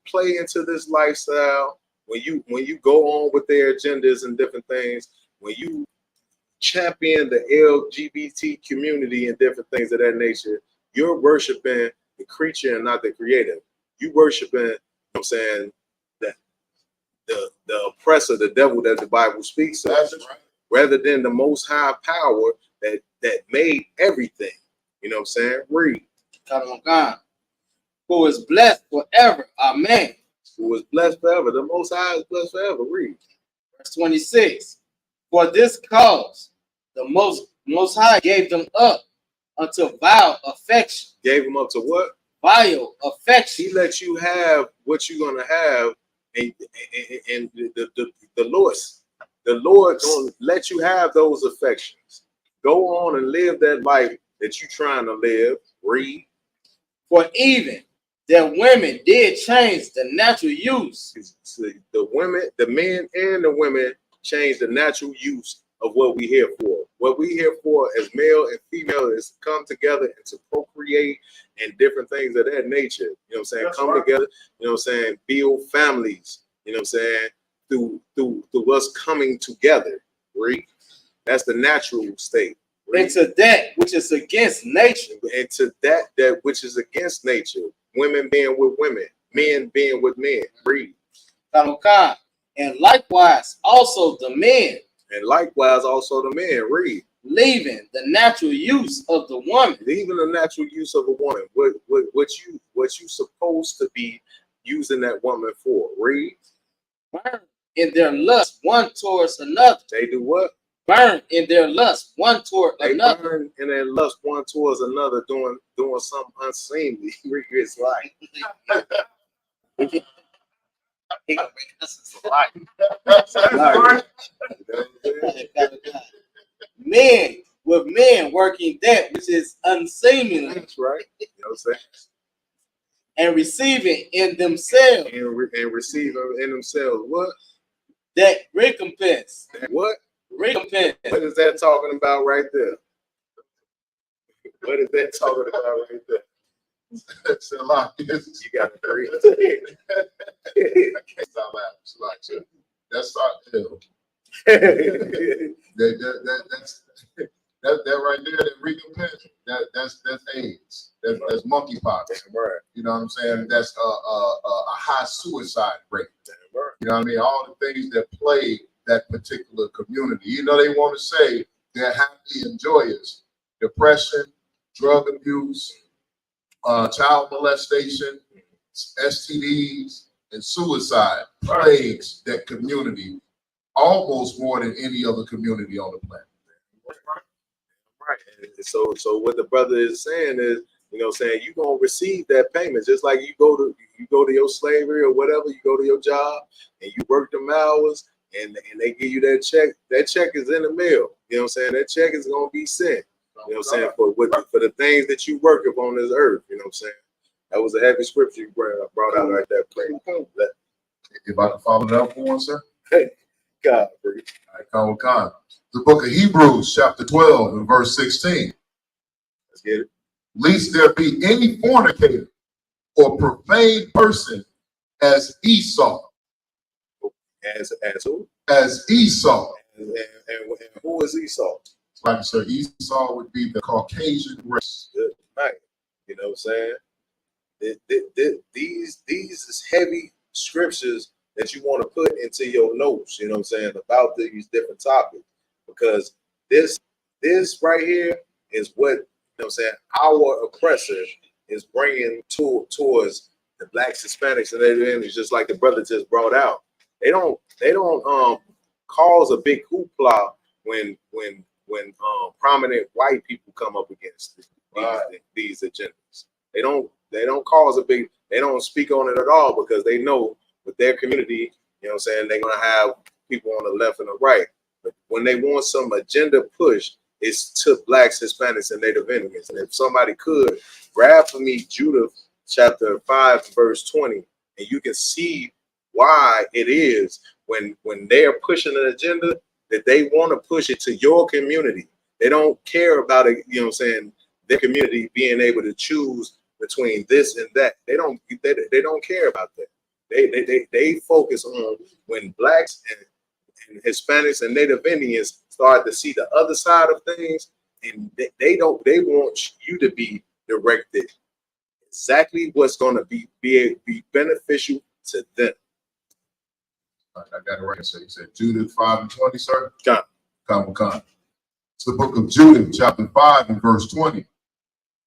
play into this lifestyle, when you go on with their agendas and different things, when you champion the LGBT community and different things of that nature, you're worshiping the creature and not the creator. You worshiping, you know what I'm saying, the oppressor, the devil that the Bible speaks of, right, rather than the most high power that made everything. You know what I'm saying? Read. Who is blessed forever. Amen. Who is blessed forever. The Most High is blessed forever. Read. Verse 26. For this cause, the most High gave them up unto vile affection. Gave them up to what? Vile affection. He let you have what you're gonna have, and the Lord gonna let you have those affections. Go on and live that life that you're trying to live. Read. For even that women did change the natural use. The women, the men and the women change the natural use of what we here for. What we here for as male and female is to come together and to procreate and different things of that nature. You know what I'm saying? That's come right. Together, you know what I'm saying? Build families, you know what I'm saying? Through us coming together. Read. That's the natural state. Into that which is against nature. Into that which is against nature. Women being with women, men being with men. Read. And likewise also the men. And likewise also the men. Read. Leaving the natural use of the woman. Leaving the natural use of a woman. What you supposed to be using that woman for. Read. Burn in their lust one towards another. They do what? Burn in their lust one toward another. Burn in their lust one towards another, doing something unseemly. It's like men with men working that which is unseemly. That's right. You know what I'm saying? And receiving in themselves. And receiving in themselves what? That recompense. That what? Recompense. What is that talking about right there? What is that talking about right there? That's a lot. You got to agree. I can't stop laughing. That's that right there, that recompense, that's AIDS. That's monkeypox. Right. You know what I'm saying? That's a high suicide rate. Right. You know what I mean? All the things that plague that particular community. You know, they want to say they're happy and joyous. Depression, drug abuse, child molestation, STDs, and suicide plagues that community almost more than any other community on the planet. Right. So what the brother is saying is, you know, saying you're gonna receive that payment just like you go to your slavery or whatever. You go to your job and you work them hours, and they give you that check. That check is in the mail. You know what I'm saying? That check is gonna be sent. You know what I'm saying? For the things that you work upon this earth. You know what I'm saying? That was a heavy scripture you brought out right there. If I can follow that up for one, sir. Hey, God, breathe. All right, come. The book of Hebrews, chapter 12, and verse 16. Let's get it. Lest there be any fornicator or profane person as Esau. As who? As Esau. And who is Esau? Like I said, Esau would be the Caucasian race. Good night. You know what I'm saying? These is heavy scriptures that you want to put into your notes, you know what I'm saying, about these different topics. Because this right here is what, you know what I'm saying, our oppressor is bringing towards the blacks, Hispanics, and everything. Just like the brother just brought out. They don't cause a big hoopla when prominent white people come up against these agendas. They don't cause a big, they don't speak on it at all because they know with their community, you know what I'm saying, they're gonna have people on the left and the right. But when they want some agenda push, it's to blacks, Hispanics, and Native Indians. And if somebody could grab for me Judah chapter 5, verse 20, and you can see why it is when they are pushing an agenda, that they want to push it to your community. They don't care about it, you know what I'm saying, their community being able to choose between this and that. They don't care about that. They focus on when blacks and Hispanics and Native Indians start to see the other side of things, and they want you to be directed exactly what's going to be beneficial to them. I got it right. So you said Judith 5:20, sir? Come. It's the book of Judith, chapter 5 and verse 20.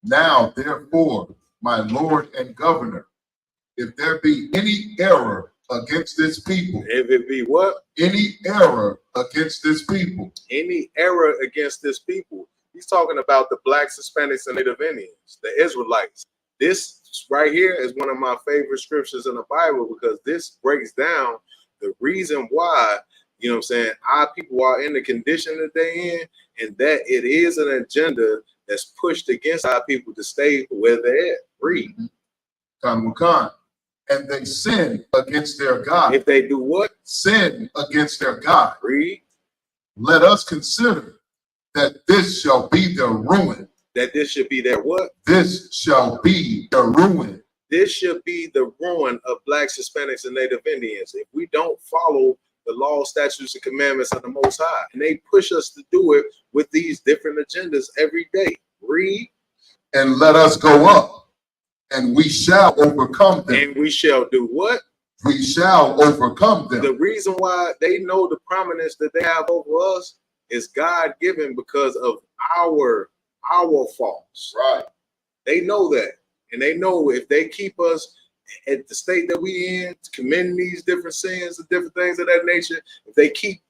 Now, therefore, my Lord and Governor, if there be any error against this people. If it be what? Any error against this people. Any error against this people. He's talking about the blacks, Hispanics, and Native Indians, the Israelites. This right here is one of my favorite scriptures in the Bible, because this breaks down the reason why, you know what I'm saying, our people are in the condition that they're in, and that it is an agenda that's pushed against our people to stay where they're at. Read. And they sin against their God. If they do what? Sin against their God. Read. Let us consider that this shall be their ruin. That this should be their what? This shall be their ruin. This should be the ruin of blacks, Hispanics, and Native Indians if we don't follow the law, statutes, and commandments of the Most High. And they push us to do it with these different agendas every day. Read. And let us go up, and we shall overcome them. And we shall do what? We shall overcome them. The reason why they know the prominence that they have over us is God-given because of our faults. Right. They know that. And they know if they keep us at the state that we in, committing these different sins and different things of that nature, if they keep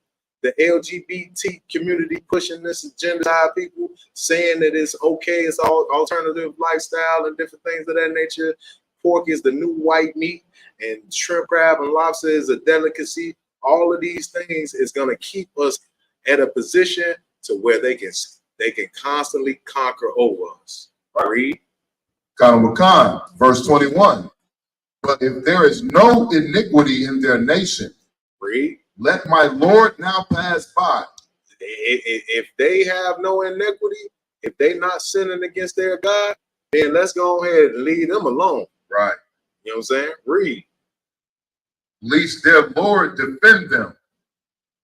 the LGBT community pushing this agenda to our people, saying that it's okay, it's all alternative lifestyle and different things of that nature, pork is the new white meat, and shrimp, crab, and lobster is a delicacy, all of these things is going to keep us at a position to where they can constantly conquer over us. Read. Verse 21. But if there is no iniquity in their nation, read. Let my Lord now pass by. If they have no iniquity, if they not sinning against their God, then let's go ahead and leave them alone. Right. You know what I'm saying? Read. Lest their Lord defend them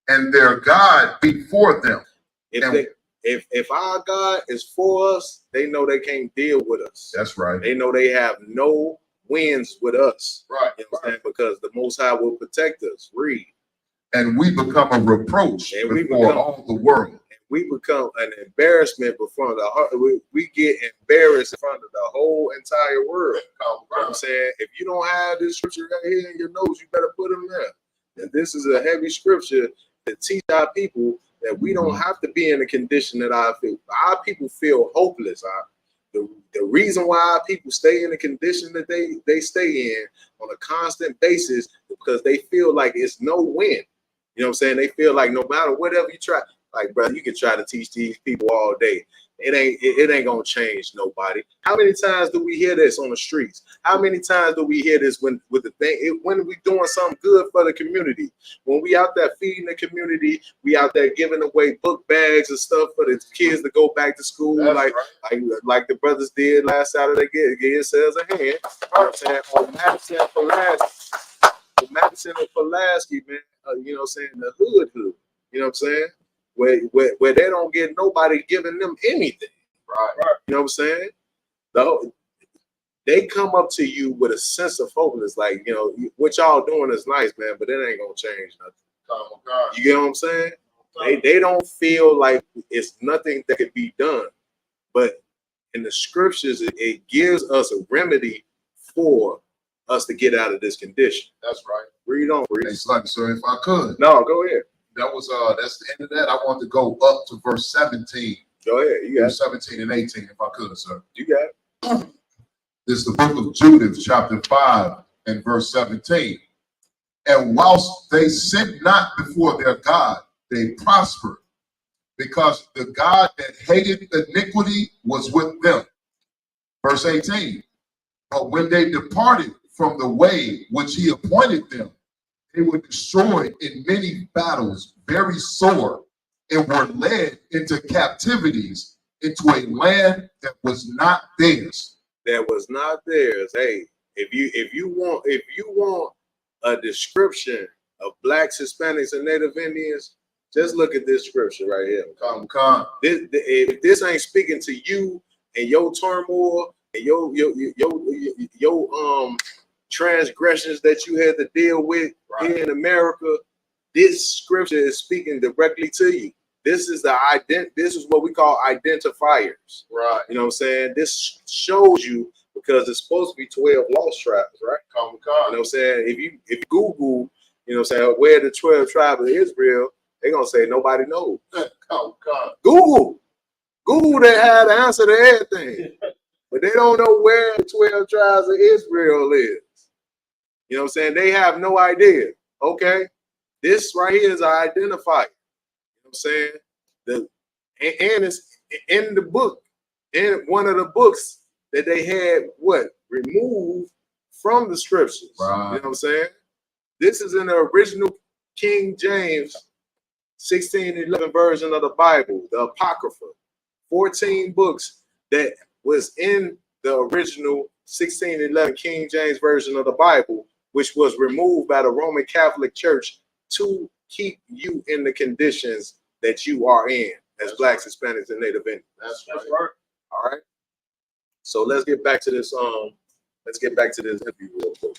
and their God be for them. If our God is for us, they know they can't deal with us. That's right. They know they have no wins with us. Right. You know what I'm saying? Because the Most High will protect us. Read. And we become a reproach before all the world. We become an embarrassment before we get embarrassed in front of the whole entire world. You know what I'm saying? If you don't have this scripture right here in your notes, you better put them there. And this is a heavy scripture to teach our people that we don't have to be in the condition that our people feel hopeless. The reason why our people stay in the condition that they stay in on a constant basis is because they feel like it's no win. You know what I'm saying? They feel like no matter whatever you try, like, brother, you can try to teach these people all day. It ain't gonna change nobody. How many times do we hear this on the streets? How many times do we hear this when we doing something good for the community? When we out there feeding the community, we out there giving away book bags and stuff for the kids to go back to school, like the brothers did last Saturday. Get yourselves a hand. You know what I'm saying? On Madison and Pulaski, man. You know what I'm saying? The hood. You know what I'm saying? Where they don't get nobody giving them anything. Right. You know what I'm saying? They come up to you with a sense of hope. It's like, you know, what y'all doing is nice, man, but it ain't gonna change nothing. You get what I'm saying? They don't feel like it's nothing that could be done. But in the scriptures, it gives us a remedy for us to get out of this condition. That's right. Read on, read. So if I could. No, go ahead. That's the end of that. I want to go up to verse 17. Go ahead. You got 17 and 18, if I could, sir. You got it. This is the book of Judith, chapter 5 and verse 17. And whilst they sinned not before their God, they prospered, because the God that hated iniquity was with them. Verse 18. But when they departed from the way which he appointed them, They were destroyed in many battles, very sore, and were led into captivities into a land that was not theirs. That was not theirs. Hey, if you want a description of blacks, Hispanics, and Native Indians, just look at this scripture right here. If this ain't speaking to you and your turmoil and your transgressions that you had to deal with here in America, this scripture is speaking directly to you. This is this is what we call identifiers. Right. You know what I'm saying? This shows you, because it's supposed to be 12 lost tribes, right? You know what I'm saying? If you Google, you know what I'm saying, where the 12 tribes of Israel, they're gonna say nobody knows. Google they had the answer to everything. But they don't know where the 12 tribes of Israel is. You know what I'm saying? They have no idea. Okay. This right here is an identifier. You know what I'm saying? And it's in the book, in one of the books that they had removed from the scriptures. You know what I'm saying? This is in the original King James 1611 version of the Bible, the Apocrypha. 14 books that was in the original 1611 King James version of the Bible, which was removed by the Roman Catholic Church to keep you in the conditions that you are in as blacks, Hispanics, and Native Indians. That's right. All right. So let's get back to this. Let's get back to this interview real quick.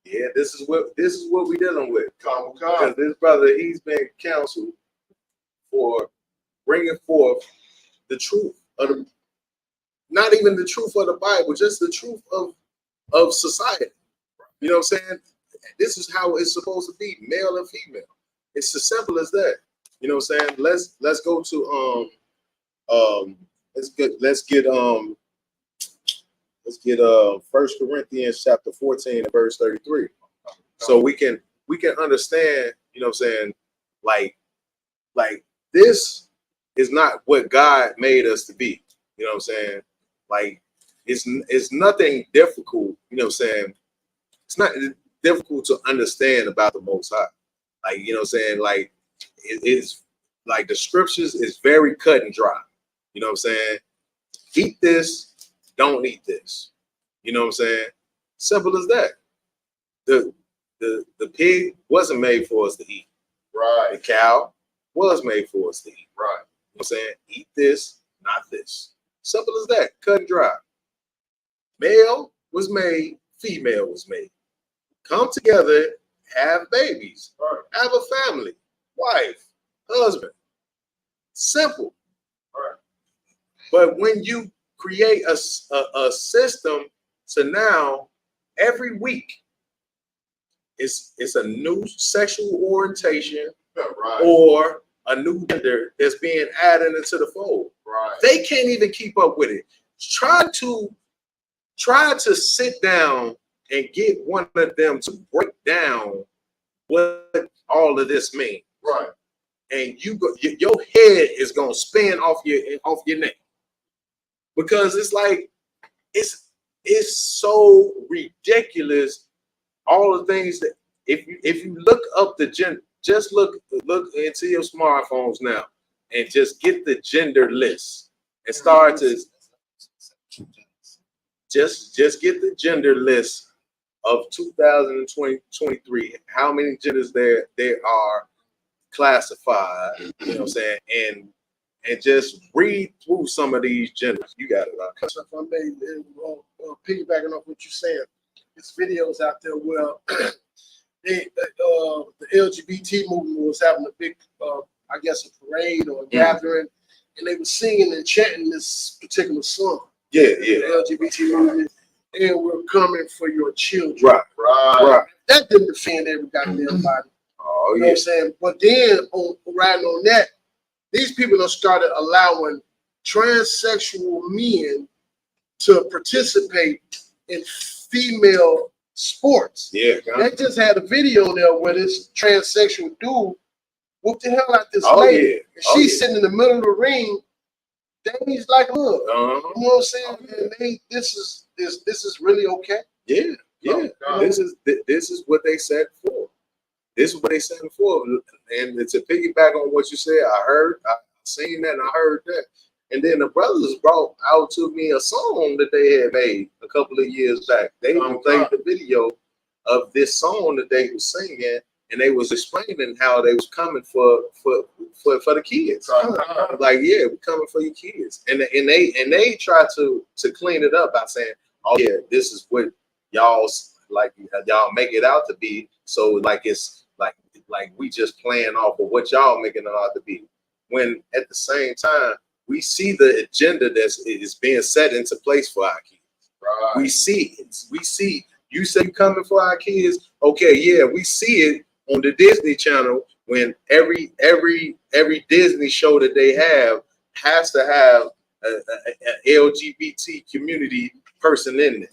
Yeah, this is what we're dealing with. Because this brother, he's been counseled for bringing forth the truth of the, not even the truth of the Bible, just the truth of society. You know what I'm saying? This is how it's supposed to be, male and female. It's as simple as that. You know what I'm saying? Let's go to let's get 1 Corinthians chapter 14 and verse 33. So we can understand, you know what I'm saying, like this is not what God made us to be. You know what I'm saying? Like it's nothing difficult, you know what I'm saying? It's not difficult to understand about the Most High. Like, you know what I'm saying? Like it's like the scriptures is very cut and dry. You know what I'm saying? Eat this, don't eat this. You know what I'm saying? Simple as that. The pig wasn't made for us to eat. Right. The cow was made for us to eat. Right. You know what I'm saying? Eat this, not this. Simple as that. Cut and dry. Male was made, female was made. Come together, have babies, have a family, wife, husband. Simple. Right. But when you create a system, so now every week it's a new sexual orientation or a new gender that's being added into the fold. Right. They can't even keep up with it. Try to sit down and get one of them to break down what all of this means. Right. And your head is gonna spin off your neck, because it's like it's so ridiculous. All the things that if you look up the gender, just look into your smartphones now and just get the gender list and start to just get the gender list of 2023. How many genders there are classified, you know what I'm saying, and just read through some of these genders. You got it, right? If I may, piggybacking off what you're saying, there's videos out there where the LGBT movement was having a big, I guess, a parade or a gathering, and they were singing and chanting this particular song. Yeah. The LGBT movement, and we're coming for your children. Right. That didn't defend every goddamn body. Oh, you know what I'm saying? But then, riding on that, these people have started allowing transsexual men to participate in female sports. Yeah. They just had a video there where this transsexual dude whooped the hell out this Oh, lady. yeah. And she's sitting in the middle of the ring. He's like, look, you know what I'm saying? And this is really okay. Yeah. This is what they said for. This is what they said for. And to piggyback on what you said, I seen that and I heard that. And then the brothers brought out to me a song that they had made a couple of years back. They even played the video of this song that they were singing, and they was explaining how they was coming for the kids. Like, yeah, we're coming for your kids. And they try to clean it up by saying, oh yeah, this is what y'all make it out to be. So like it's like we just playing off of what y'all making it out to be. When at the same time, we see the agenda that is being set into place for our kids. Right. We see it. We see you say coming for our kids. Okay, yeah, we see it on the Disney Channel when every Disney show that they have has to have a LGBT community person in it.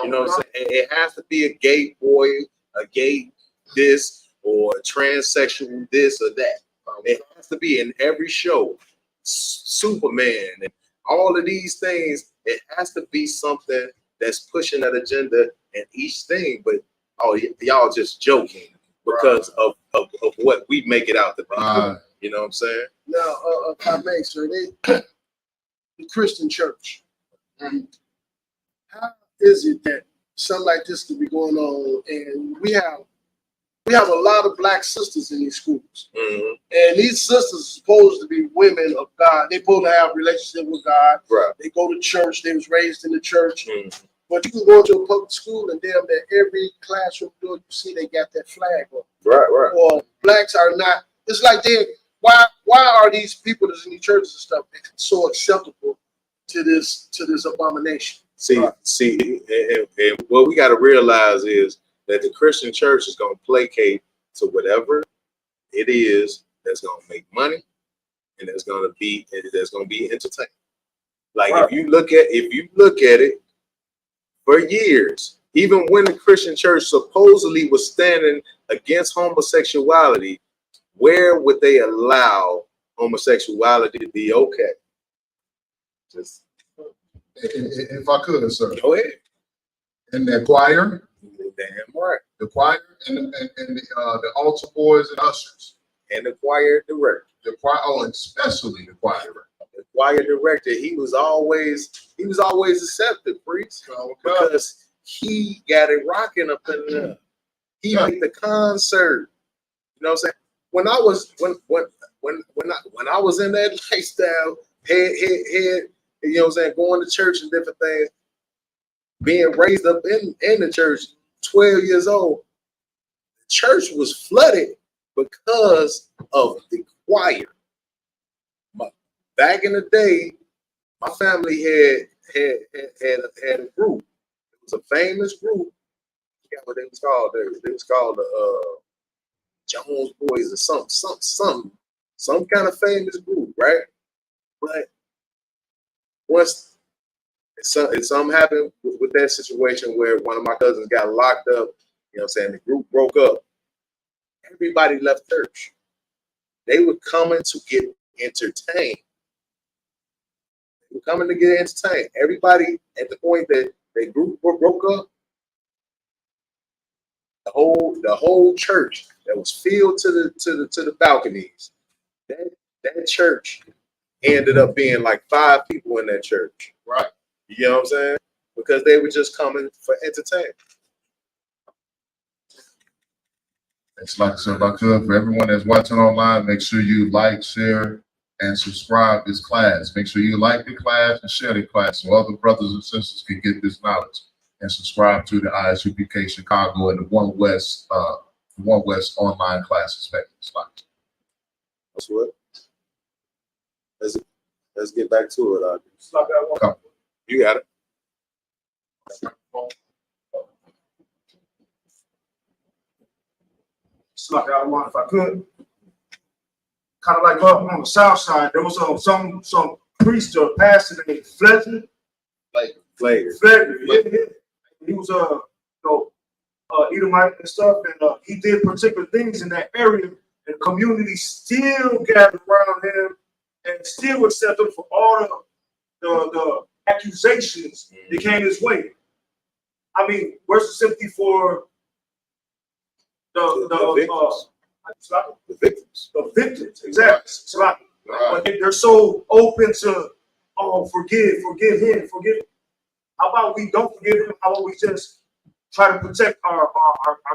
You know what I'm saying? It has to be a gay boy, a gay this, or a transsexual this or that. It has to be in every show. Superman and all of these things, it has to be something that's pushing that agenda in each thing. But y'all just joking because of what we make it out to be. You know what I'm saying? Now, if I may, sir, the Christian church. How is it that something like this could be going on, and we have a lot of black sisters in these schools, and these sisters are supposed to be women of God. They're supposed to have a relationship with God. Right. They go to church. They was raised in the church. But you can go to a public school and damn near every classroom door you see they got that flag on. Right. Or blacks are not. It's like why are these people that's in these churches and stuff so acceptable to this abomination? See, and what we got to realize is that the Christian church is going to placate to whatever it is that's going to make money and that's going to be entertaining. Like if you look at it for years, even when the Christian church supposedly was standing against homosexuality, where would they allow homosexuality to be okay? Just if I could, sir. Go ahead. In that choir. Damn right. The choir and the altar boys and ushers. And the choir director. The choir, especially the choir director. The choir director, he was always accepted, priest, because he got it rocking up in there. He made the concert. You know what I'm saying? When I was in that lifestyle, head, you know what I'm saying, going to church and different things, being raised up in the church, 12 years old, the church was flooded because of the choir. Back in the day, my family had a group. It was a famous group. I forgot what they was called. They was called the Jones Boys or some kind of famous group, right? But once something happened with that situation where one of my cousins got locked up, you know what I'm saying, the group broke up, everybody left church. They were coming to get entertained. They were coming to get entertained. Everybody at the point that their group broke up, the whole church that was filled to the balconies, that church ended up being like 5 people in that church. Right. You know what I'm saying? Because they were just coming for entertainment. It's like I said, for everyone that's watching online, make sure you like, share, and subscribe this class. Make sure you like the class and share the class so other brothers and sisters can get this knowledge. And subscribe to the Isupk Chicago and the One West online classes. That's what. Let's get back to it. Come. You got it. Slap out one if I could. Kind of like up on the south side, there was some priest or pastor named Fletcher. Flager. Yeah. He was Edomite and stuff, and he did particular things in that area, and the community still gathered around him and still accepted him for all the accusations that came his way. I mean, where's the sympathy for the victims? The victims, exactly. Right. But they're so open to, forgive him. How about we don't forgive him? How about we just try to protect our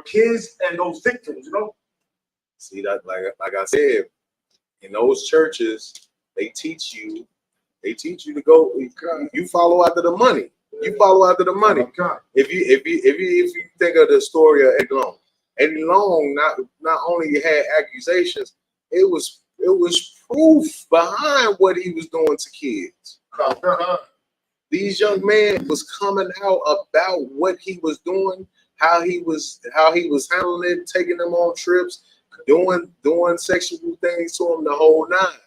kids and those victims, you know? See that, like I said, in those churches, they teach you to go. You follow after the money. You follow after the money. If you think of the story of Eddie Long not only had accusations, it was proof behind what he was doing to kids. These young men was coming out about what he was doing, how he was handling it, taking them on trips, doing sexual things to them, the whole nine.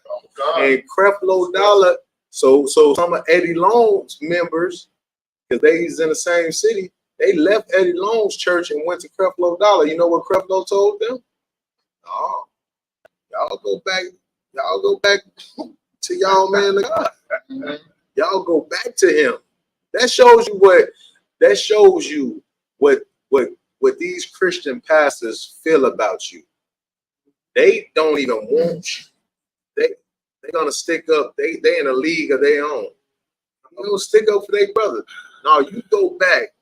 And Creflo Dollar, so some of Eddie Long's members, because they's in the same city, they left Eddie Long's church and went to Creflo Dollar. You know what Creflo told them? Oh, y'all go back to y'all man of God. Y'all go back to him. That shows you what these Christian pastors feel about you. They don't even want you. They're gonna stick up. They in a league of their own. They're gonna stick up for their brother. No, you go back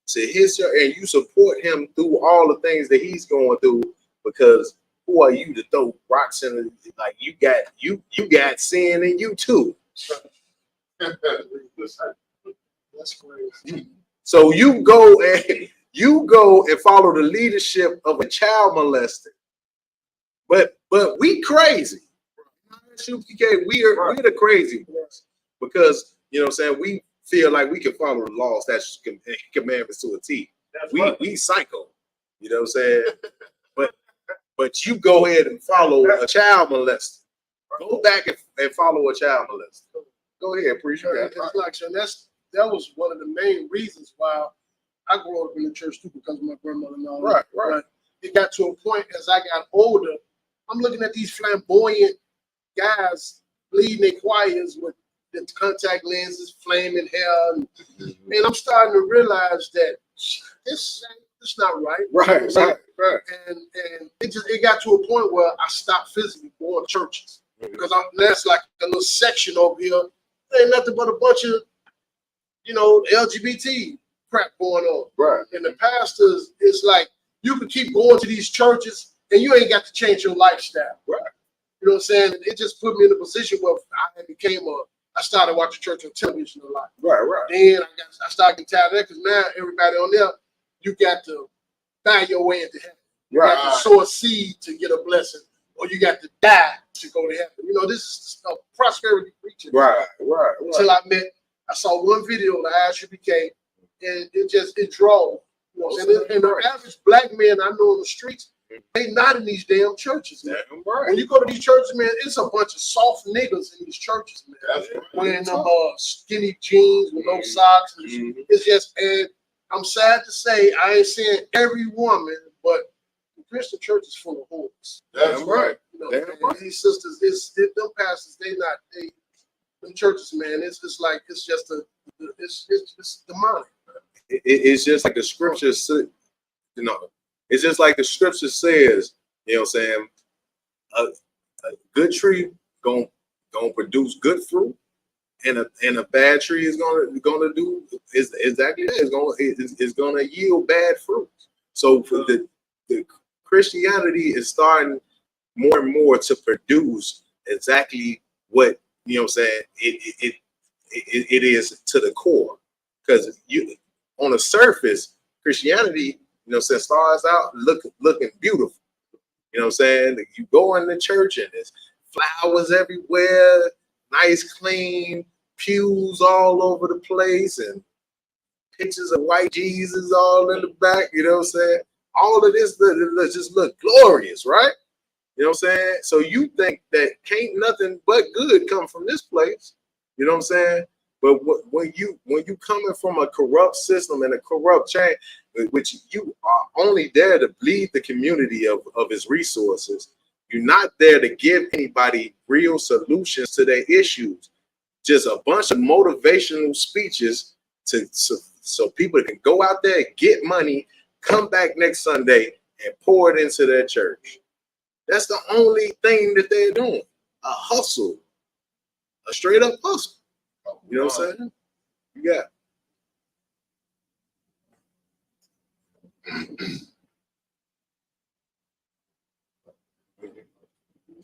to his and you support him through all the things that he's going through, because who are you to throw rocks in? Like you got sin in you too. That's crazy. So you go and follow the leadership of a child molester. But we crazy. We're the crazy ones, because you know what I'm saying, we feel like we can follow the laws, statutes, and commandments to a T. We psycho. You know what I'm saying? But you go ahead and follow a child molester. Go back and follow a child molester. Go ahead, appreciate that. That was one of the main reasons why I grew up in the church too, because of my grandmother and all that. Right. It got to a point as I got older, I'm looking at these flamboyant guys leading their choirs with the contact lenses, flaming hair, and I'm starting to realize that it's not right. Right. And it got to a point where I stopped physically going to churches, because that's like a little section over here. There ain't nothing but a bunch of, LGBT crap going on. Right. And the pastors, it's like you can keep going to these churches and you ain't got to change your lifestyle. Right. You know what I'm saying? It just put me in a position where I started watching church on television a lot. Right. Then I started getting tired of that, because now everybody on there, you got to buy your way into heaven. You got to sow a seed to get a blessing, or you got to die to go to heaven. This is a prosperity preaching. Right. Until I saw one video on the Isupk, and it drove. You know what I'm saying? And the average black man I know on the streets, they not in these damn churches, man. Right. When you go to these churches, man, it's a bunch of soft niggas in these churches, man. Wearing them skinny jeans with no socks. It's just, and I'm sad to say, I ain't saying every woman, but the Christian church is full of whores. That's right. These sisters, them pastors, them churches, man, it's just it's demonic. It's just like the scripture says, it's just like the scripture says, you know what I'm saying, a good tree gonna produce good fruit, and a bad tree is gonna do exactly that. It's gonna yield bad fruit. So for the Christianity is starting more and more to produce exactly what, you know what I'm saying, it is to the core. Because you, on the surface, Christianity, you know what I'm saying, starts out looking beautiful. You know what I'm saying? You go in the church and it's flowers everywhere, nice, clean pews all over the place, and pictures of white Jesus all in the back. You know what I'm saying? All of this just look glorious, right? You know what I'm saying? So you think that can't nothing but good come from this place? You know what I'm saying? But when you coming from a corrupt system and a corrupt chain, which you are only there to bleed the community of its resources, you're not there to give anybody real solutions to their issues. Just a bunch of motivational speeches so people can go out there, get money, come back next Sunday, and pour it into their church. That's the only thing that they're doing. A hustle. A straight up hustle. You know what I'm saying? Yeah.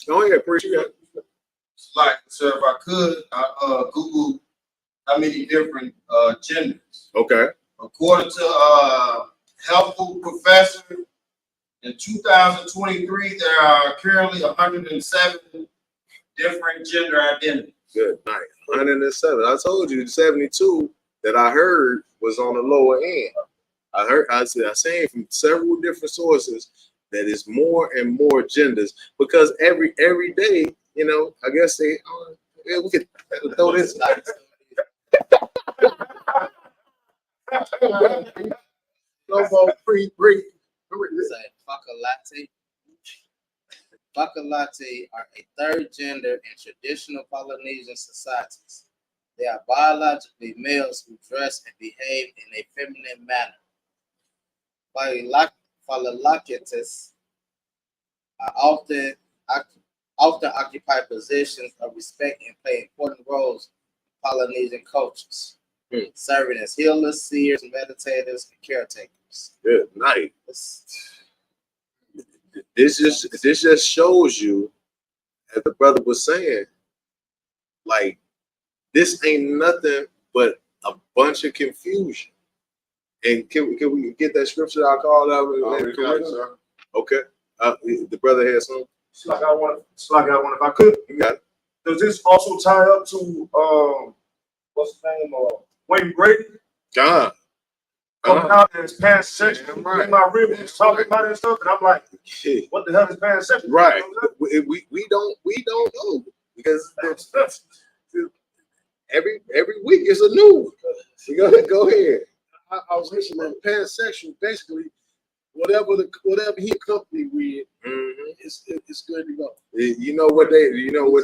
Go ahead, preach. Like, sir, if I could, I Googled how many different genders. Okay. According to Helpful Professor, in 2023, there are currently 107 different gender identities. Good night. 107. I told you 72 that I heard was on the lower end. I seen from several different sources that it's more and more genders because every day, you know, I guess they we could throw this. No more pre. Fakalate are a third gender in traditional Polynesian societies. They are biologically males who dress and behave in a feminine manner. Falalakites are often occupy positions of respect and play important roles in Polynesian cultures, serving as healers, seers, meditators, and caretakers. Good night. This just shows you, as the brother was saying, like this ain't nothing but a bunch of confusion. And can we get that scripture I called out? Okay. The brother had some. It's like I want. If I could, you got it. Does this also tie up to what's his name? Wayne Brady? God. Coming out as pansexual. Right. My rib was talking about it and stuff, and I'm like, what the hell is pansexual? Right. We don't know because every week is a new one. Go ahead. I was listening. Pansexual, basically, whatever he accompanied with, it's good to go. You know what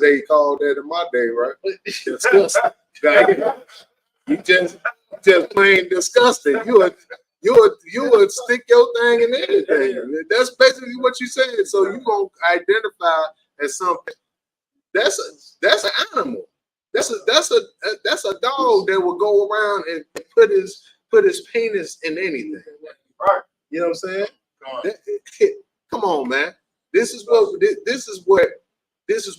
they called that in my day, right? Disgusting. You just plain disgusting. You would stick your thing in anything. That's basically what you said. So you gonna identify as something. That's an animal. That's a dog that will go around and put his penis in anything. Right. You know what I'm saying? Come on, man. This is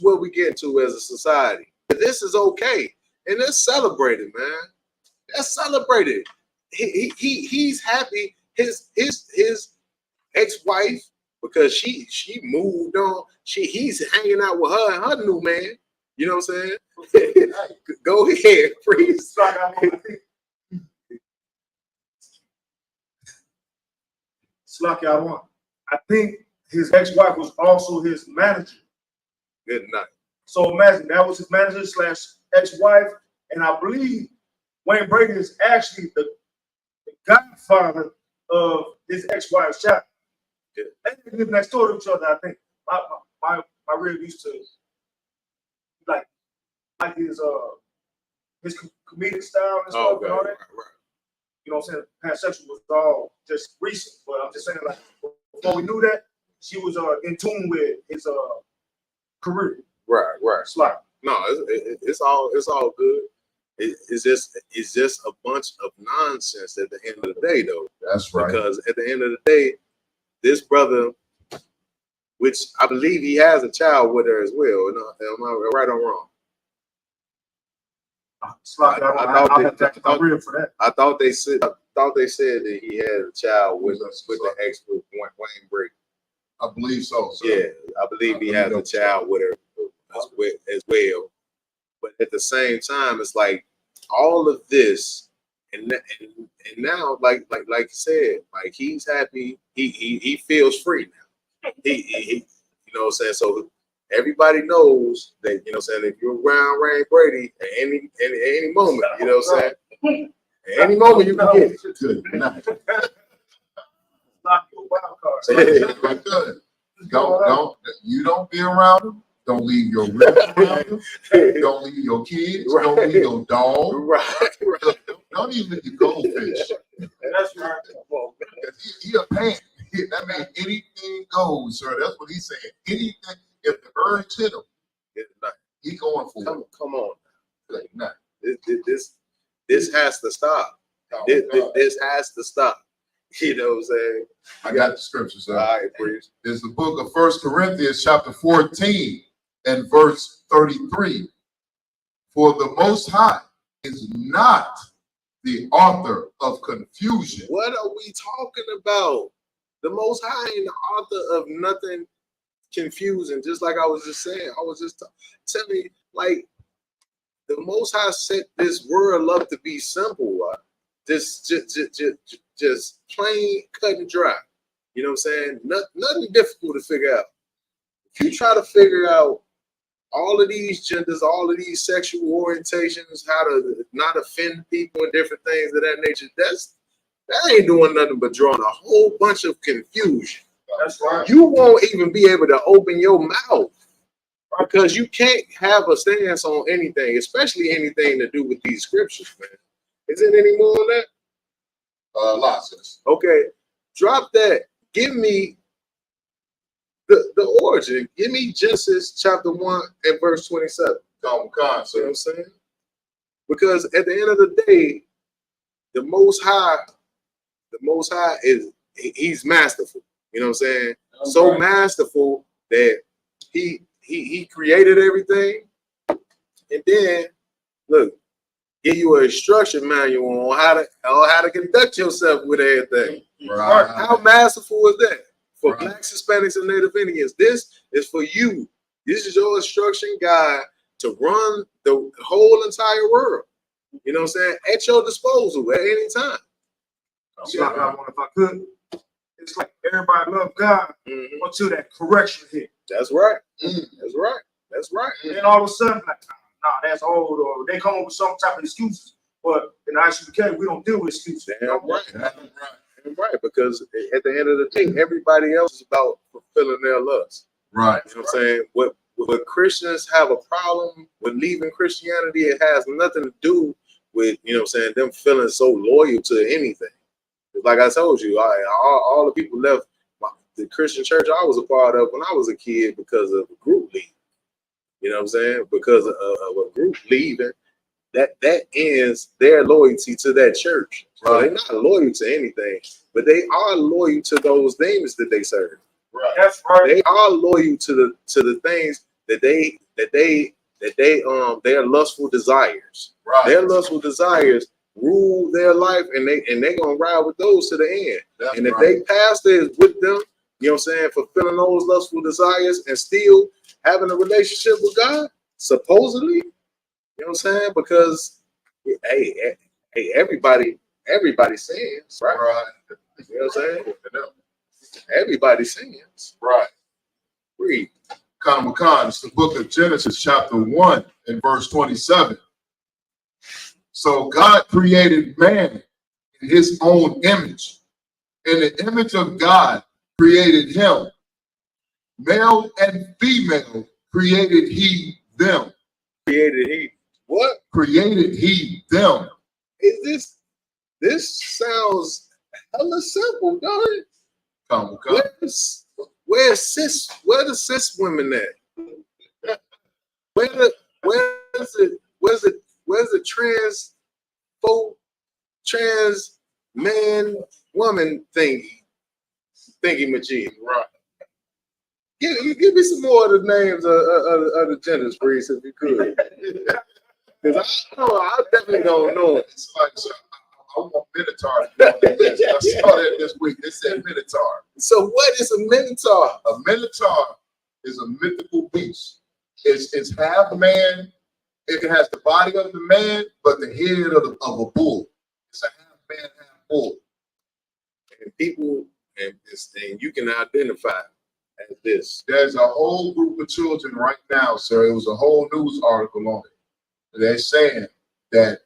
what we get to as a society. This is okay, and let's celebrate it, man. Let's celebrate it. He's happy. His ex-wife, because she moved on. He's hanging out with her and her new man. You know what I'm saying? Go ahead, please. I think his ex-wife was also his manager. Good night. So imagine that was his manager / ex-wife, and I believe Wayne Brady is actually the godfather of his ex-wife's child. They live next door to each other. I think my rib used to like his comedic style and stuff and all that. Right. You know what I'm saying? Pansexual was all just recent, but I'm just saying, like, before we knew that, she was in tune with his career. Right. Slide. No, it's all good. It's just a bunch of nonsense at the end of the day, though. That's right. Because at the end of the day, this brother, which I believe he has a child with her as well. Am I right or wrong? I thought they said that he had a child with the ex with Wayne Brady. I believe so. Sir. Yeah, I believe he has a child with her. as well. But at the same time, it's like all of this, and now, like you said, like he's happy. He feels free now. He you know what I'm saying. So everybody knows that, you know what I'm saying, if you're around Ray Brady at any moment, you know what I'm saying. At any moment you can get it. Good night. Not your wild card. Good. Don't you don't be around him. Don't leave your ribs around him. Don't leave your kids. Don't leave your dog. Right. Don't even leave your goldfish. That's right. He a pan. That means anything goes, sir. That's what he's saying. Anything. If the birds hit him, he going for it. Come on. Good night. This has to stop. This has to stop. You know what I'm saying? I got the scriptures. All right, please. It's the book of 1 Corinthians chapter 14 and verse 33. For the Most High is not the author of confusion. What are we talking about? The Most High ain't the author of nothing confusing. Just like I was just saying. I was just telling you, like, the Most High set this world up to be simple. Just plain, cut and dry. You know what I'm saying? Nothing difficult to figure out. If you try to figure out all of these genders, all of these sexual orientations, how to not offend people and different things of that nature, that ain't doing nothing but drawing a whole bunch of confusion. That's right. You won't even be able to open your mouth because you can't have a stance on anything, especially anything to do with these scriptures, man. Is it any more on that? Lots. Okay, drop that. Give me the origin. Give me Genesis chapter 1 and verse 27. Come on, you know what I'm saying? Because at the end of the day, the Most High he's masterful. You know what I'm saying? Okay. So masterful that he created everything, and then look, give you an instruction manual on how to conduct yourself with everything. Right. How masterful is that? For Blacks, Hispanics, and Native Indians, this is for you. This is your instruction guide to run the whole entire world. You know what I'm saying? At your disposal at any time. If I could, it's like everybody love God until that correction hit. That's right. That's right. That's right. And then all of a sudden, like, nah, that's old, or they come up with some type of excuses. But in Isupk, we don't deal with excuses. Damn right. Because at the end of the day, everybody else is about fulfilling their lusts. Right. You know what I'm saying? What Christians have a problem with leaving Christianity, it has nothing to do with, you know what I'm saying, them feeling so loyal to anything. Like I told you, all the people left the Christian church I was a part of when I was a kid because of a group leaving. You know what I'm saying? Because of a group leaving, that ends their loyalty to that church. So they're not loyal to anything, but they are loyal to those demons that they serve. Right. That's right. They are loyal to the things that their lustful desires. Right. Their lustful desires rule their life, and they gonna ride with those to the end. That's and if they pastor is with them, you know what I'm saying, fulfilling those lustful desires and still having a relationship with God, supposedly, you know what I'm saying? Because hey, everybody sins, right? You know what I'm saying? Everybody sins. Right. Read. Kana Makan, it's the book of Genesis, chapter 1 and verse 27. So God created man in his own image. In the image of God created him. Male and female created he them. Created he what? Created he them. Is this sounds hella simple, don't it? Where's the cis women at? Where's the trans man woman thingy machine? Right. Give me some more of the names of the genders, please, if you could. Because I definitely don't know. It's like, I want Minotaur to be on the list. I saw that this week. It said Minotaur. So what is a Minotaur? A Minotaur is a mythical beast It's half man. It has the body of the man, but the head of a bull. It's a half man, half bull. And people, and you can identify as this. There's a whole group of children right now, sir. It was a whole news article on it. They're saying that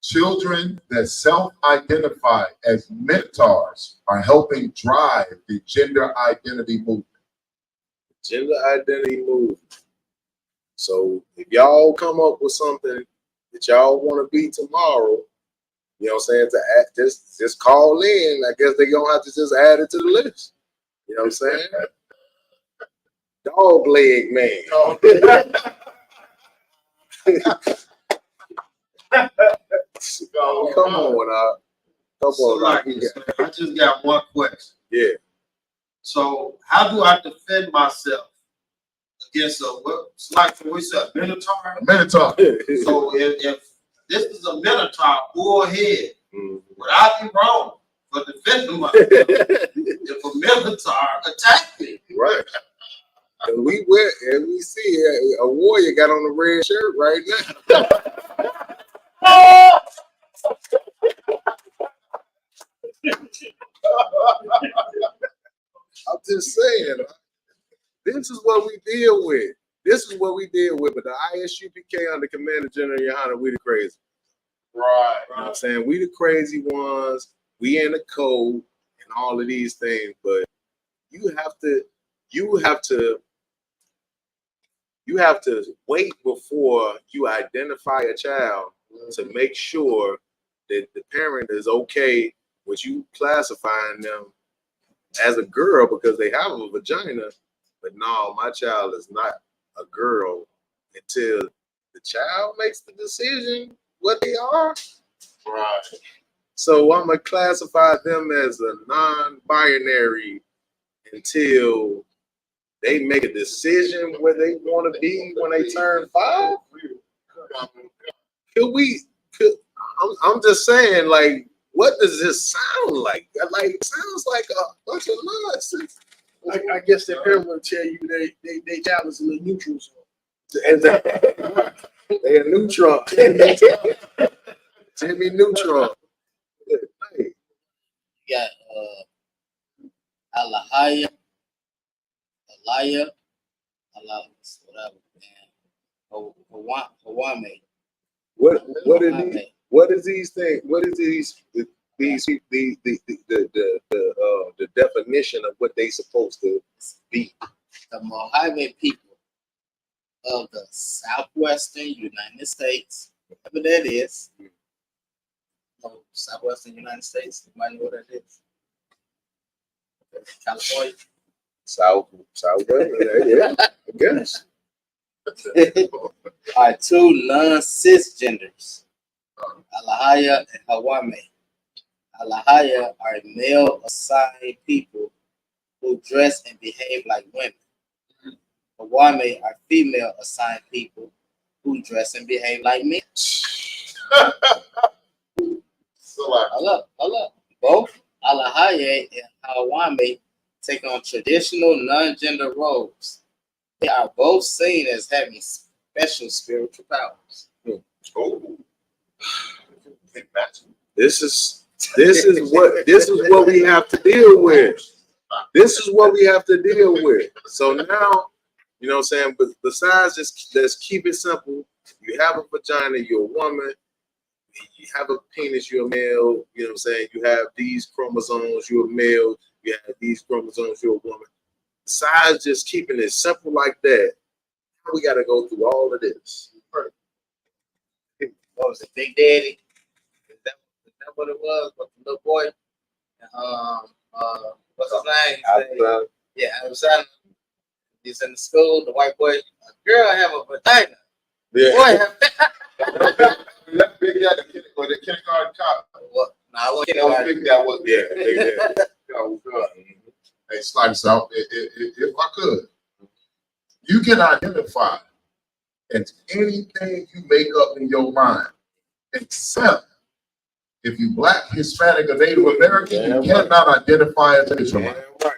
children that self-identify as minotaurs are helping drive the gender identity movement. Gender identity movement. So if y'all come up with something that y'all want to be tomorrow, you know what I'm saying, to add, just call in. I guess they're gonna have to just add it to the list. You know what I'm saying? Dog leg man. Come on, come on. I just got one question. Yeah. So how do I defend myself against it's like we said, minotaur? Minotaur. So if this is a minotaur bullhead, would I be wrong for defending myself if a minotaur attacked me? Right. And we see a warrior got on the red shirt right now. I'm just saying, this is what we deal with. This is what we deal with. But the Isupk under Commander General Yohana, we the crazy. Right. You know what I'm saying? We the crazy ones. We in the code and all of these things. But you have to wait before you identify a child to make sure that the parent is okay with you classifying them as a girl because they have a vagina. But no, my child is not a girl until the child makes the decision what they are. Right. So I'm gonna classify them as a non-binary until they make a decision where they want to be when they turn 5. I'm just saying, like, what does this sound like? Like, it sounds like a bunch of nonsense. I guess their parent will tell you they child is in the neutral zone. They a neutron. Jimmy Neutron. You got Alahaya, whatever, and Hawame. What is these things? What is the definition of what they supposed to be? The Mojave people of the southwestern United States, whatever that is. No, southwestern United States. You might know what that is. California. Southwest. Yeah, I guess. Are 2 non-cisgenders, Alahaya and Hawame. Alahaya are male assigned people who dress and behave like women. Hawame are female assigned people who dress and behave like men. Hold up. Both Alahaya and Hawame take on traditional non-gender roles. They are both seen as having special spiritual powers. Oh. This is what we have to deal with. This is what we have to deal with. So now, you know what I'm saying? But besides just let's keep it simple. You have a vagina, you're a woman. You have a penis, you're a male. You know what I'm saying? You have these chromosomes, you're a male. You have these chromosomes, you're a woman. Besides just keeping it simple like that, we got to go through all of this. What was it, Big Daddy? Is that what it was? What the little boy? What's his name? Yeah, Alexander. He's in the school. The white boy, a girl have a vagina. Yeah. Boy have That Big Daddy or the kindergarten cop. What? Nah, what Big Daddy was Big Daddy. Hey, Slice out. If I could, you can identify as anything you make up in your mind, except if you Black, Hispanic, or Native American, you cannot identify as an Israelite. Right.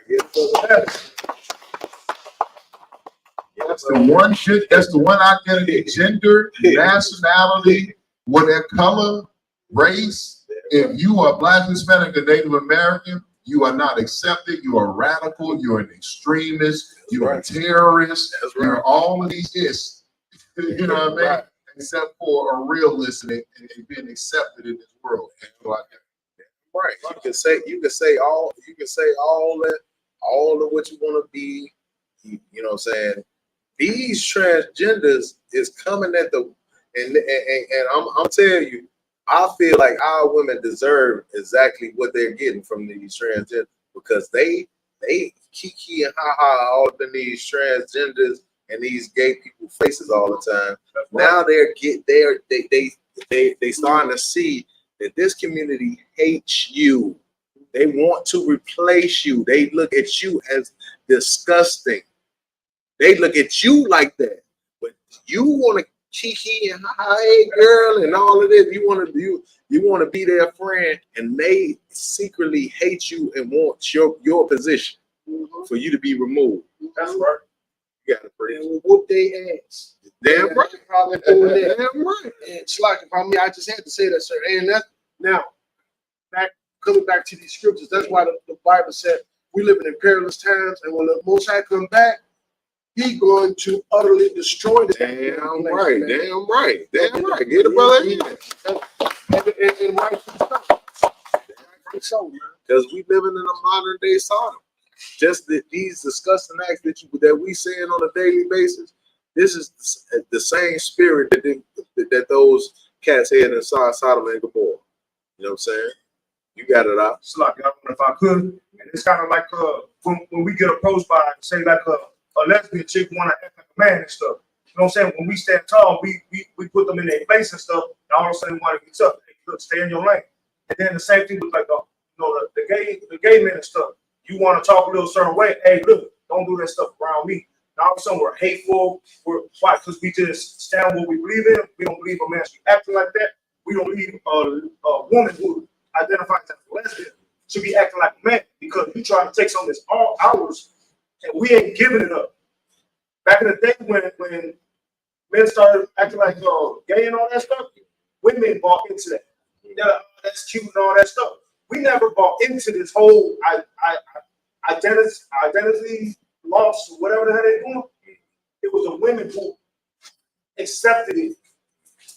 Yes, That's the one shit. That's the one identity: gender, nationality, whatever color, race. If you are Black, Hispanic, or Native American, you are not accepted. You are radical. You're an extremist. You're a terrorist. You're all of these is. You know what I mean? Except for a real listening and being accepted in this world. Right. You can say all that, all of what you want to be. You know what I'm saying? These transgenders is coming at the and I'm telling you, I feel like our women deserve exactly what they're getting from these transgenders because they kiki and ha ha all up in these transgenders and these gay people faces all the time. Now they starting to see that this community hates you. They want to replace you. They look at you as disgusting. They look at you like that. But you want to kiki and hey girl and all of this. You want to be their friend, and they secretly hate you and want your position for you to be removed. That's right. You gotta pray. And whoop their ass. Damn right. Probably doing that. Damn right. And it's like, I mean, I just had to say that, sir. And that now, coming back to these scriptures, that's why the Bible said we live in perilous times, and when the Most High come back, He's going to utterly destroy the damn right, man. Damn right, damn right. Get the brother in. And right so, man. Because we living in a modern day Sodom. Just these disgusting acts that we saying on a daily basis. This is the same spirit that those cats had inside Sodom and Gomorrah. You know what I'm saying? You got it out. It's like, if I could, and it's kind of like when we get approached by, say, like a lesbian chick want to act like a man and stuff. You know what I'm saying? When we stand tall, we put them in their place and stuff, and all of a sudden want to get tough. Hey, look, stay in your lane. And then the same thing with like the gay men and stuff. You want to talk a little certain way. Hey, look, don't do that stuff around me. And all of a sudden we're hateful. Why? Because we just stand what we believe in. We don't believe a man should be acting like that. We don't believe a woman who identifies as a lesbian should be acting like a man because you trying to take some of this all ours and we ain't giving it up. Back in the day when men started acting like gay and all that stuff, women bought into that. Yeah, that's cute and all that stuff. We never bought into this whole identity loss, whatever the hell they're doing. It was the women who accepted it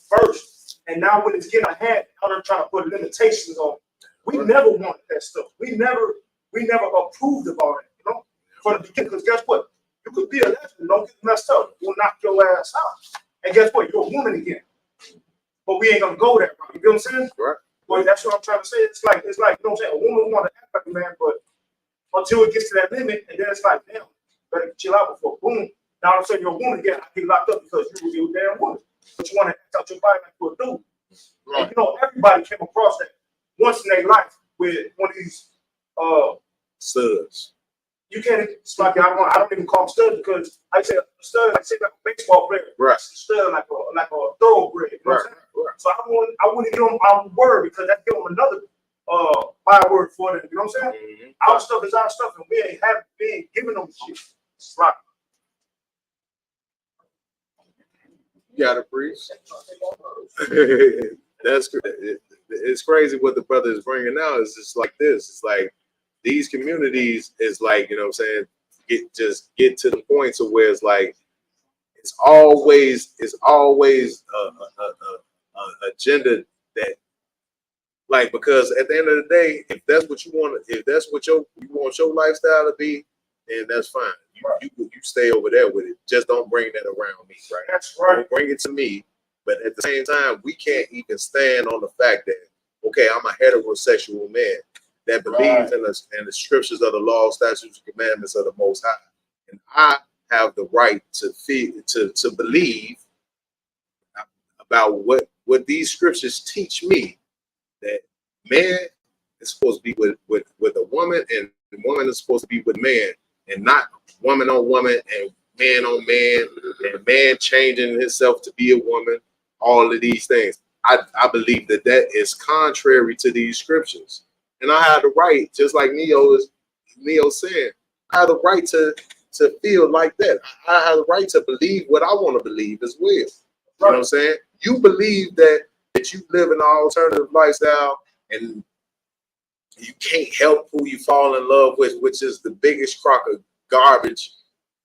first. And now when it's getting ahead, now they're trying to put limitations on it. We never wanted that stuff. We never approved about it, you know, from the beginning. Because guess what? You could be a lesbian, don't get messed up. We'll knock your ass out. And guess what? You're a woman again. But we ain't gonna go that route. You know what I'm saying? Right. Well, that's what I'm trying to say. It's like, you know what I'm saying? A woman want to act like a man, but until it gets to that limit, and then it's like, damn, better chill out before boom. Now all of a sudden you're a woman again. I get locked up because you were a damn woman. But you want to act out your body like you're a dude. Right. And you know, everybody came across that once in their life with one of these studs. You can't, it's like, I don't even call them studs because I say a stud, like say like a baseball player. Right. A stud like a thoroughbred. You know what I'm saying? Right. So I wouldn't give them our word because that give them another byword for them. You know what I'm saying? Mm-hmm. Our stuff is our stuff, and we ain't giving them shit. It's right. You got it, priest. It's crazy what the brother is bringing now. It's just like this. It's like these communities is like, you know what I'm saying, get to the point to where it's like it's always a agenda that, like, because at the end of the day, if that's what you want, if that's what you want your lifestyle to be, then that's fine. You stay over there with it. Just don't bring that around me, right? That's right. Don't bring it to me. But at the same time, we can't even stand on the fact that, okay, I'm a heterosexual man that believes in the scriptures of the law, statutes, and commandments of the Most High, and I have the right to believe about what these scriptures teach me, that man is supposed to be with a woman, and the woman is supposed to be with man, and not woman on woman and man on man, and man changing himself to be a woman. All of these things, I believe that is contrary to these scriptures, and I have the right, just like Neo saying, I have the right to feel like that. I have the right to believe what I want to believe as well. You know what I'm saying? You believe that you live an alternative lifestyle and you can't help who you fall in love with, which is the biggest crock of garbage.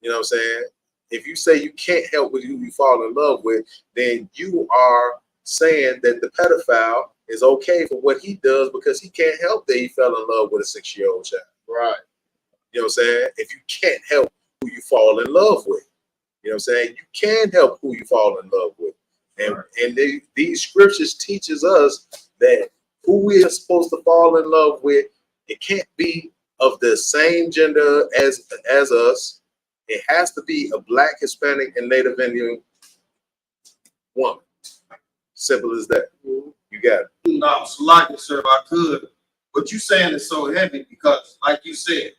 You know what I'm saying? If you say you can't help with who you fall in love with, then you are saying that the pedophile is okay for what he does because he can't help that he fell in love with a 6-year-old child. Right. You know what I'm saying? If you can't help who you fall in love with, you know what I'm saying? You can help who you fall in love with. And these scriptures teaches us that who we are supposed to fall in love with, it can't be of the same gender as us. It has to be a Black, Hispanic, and Native Indian woman. Simple as that. You got it. No, Salaki, sir, if I could. What you saying is so heavy because, like you said,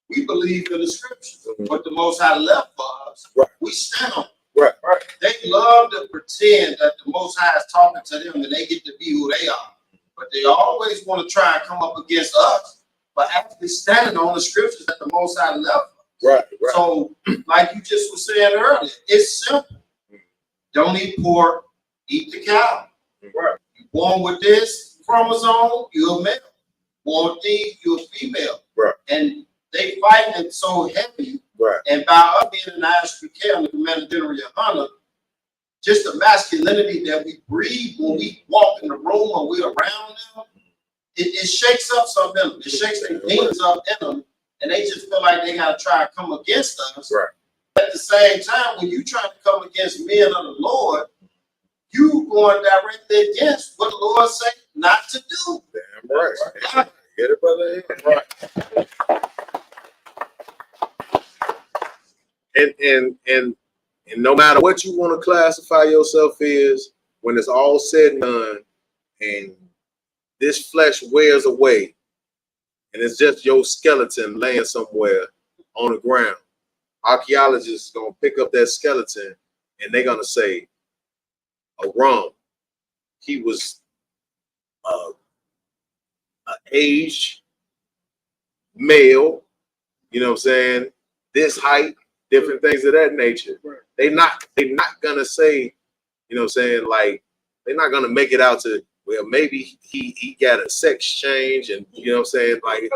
we believe in the scriptures. What the Most High left for us, we stand on. Right. They love to pretend that the Most High is talking to them and they get to be who they are. But they always want to try and come up against us, but actually standing on the scriptures that the Most High left. Right. So, like you just was saying earlier, it's simple. Don't eat pork, eat the cow. Right. You're born with this chromosome, you're a male. Born with these, you're a female. Right. And they fighting it so heavy. Right. And by us being an Isupk and the Commander General Yohana, just the masculinity that we breathe when we walk in the room or we're around them, it shakes up some of them. It shakes their demons up in them, and they just feel like they gotta try to come against us. Right. At the same time, when you try to come against men of the Lord, you going directly against what the Lord say not to do. Damn right. Get it, brother? Right. And no matter what you want to classify yourself as, when it's all said and done, and this flesh wears away, and it's just your skeleton laying somewhere on the ground, archaeologists gonna pick up that skeleton and they're gonna say, "Aram, he was an aged male, you know what I'm saying? This height, different things of that nature." They're not gonna say, you know what I'm saying, like they're not gonna make it out to, well, maybe he got a sex change, and you know what I'm saying, like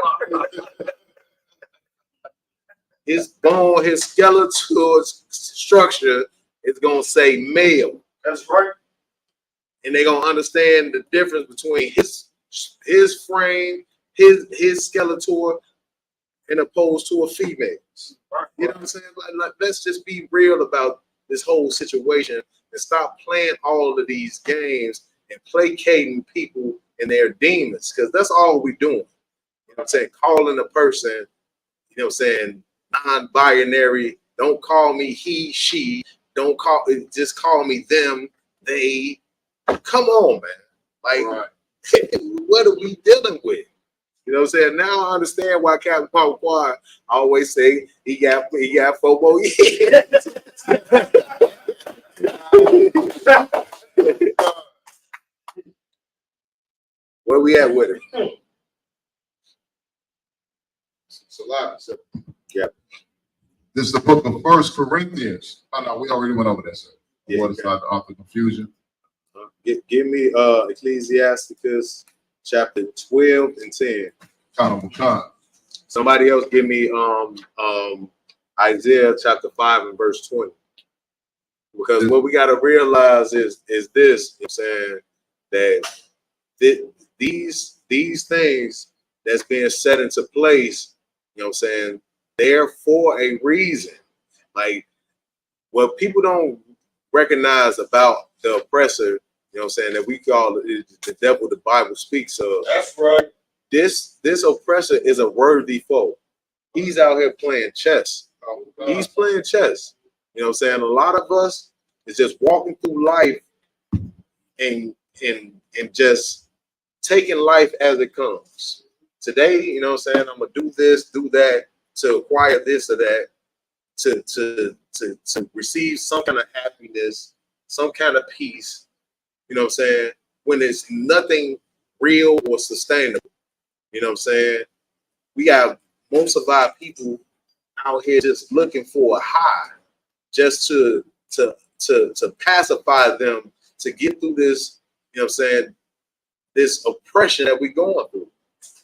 his bone, his skeletal structure is gonna say male. That's right. And they're gonna understand the difference between his frame, his skeletal, and opposed to a female. You know what I'm saying? Like, let's just be real about this whole situation and stop playing all of these games and placating people and their demons, because that's all we're doing. You know what I'm saying? Calling a person, you know what I'm saying, non-binary. Don't call me he, she. Don't call it, just call me them, they. Come on, man. Like, what are we dealing with? You know what I'm saying? Now I understand why Captain Paul Quad always say he got 4 more years. Where we at with it? It's a lot. So, yeah. This is the book of 1 Corinthians. Oh no, we already went over that, sir. Yeah, What is not the author confusion? Give me Ecclesiasticus chapter 12 and 10. Somebody else give me Isaiah chapter 5 and verse 20. Because what we got to realize is this, you know what I'm saying, that these things that's being set into place, you know what I'm saying, they're for a reason. Like, what people don't recognize about the oppressor, you know what I'm saying, that we call it the devil the Bible speaks of. That's right. This oppressor is a worthy foe. He's out here playing chess. He's playing chess. You know what I'm saying? A lot of us is just walking through life and just taking life as it comes. Today, you know what I'm saying, I'm gonna do this, do that to acquire this or that, to receive some kind of happiness, some kind of peace, you know what I'm saying, when it's nothing real or sustainable. You know what I'm saying? We got most of our people out here just looking for a high, just to pacify them, to get through this, you know what I'm saying, this oppression that we're going through.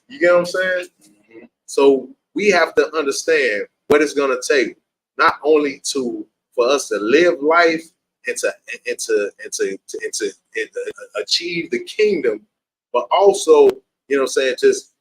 You get what I'm saying? Mm-hmm. So we have to understand what it's gonna take, not only for us to live life and to achieve the kingdom, but also, you know what I'm saying, just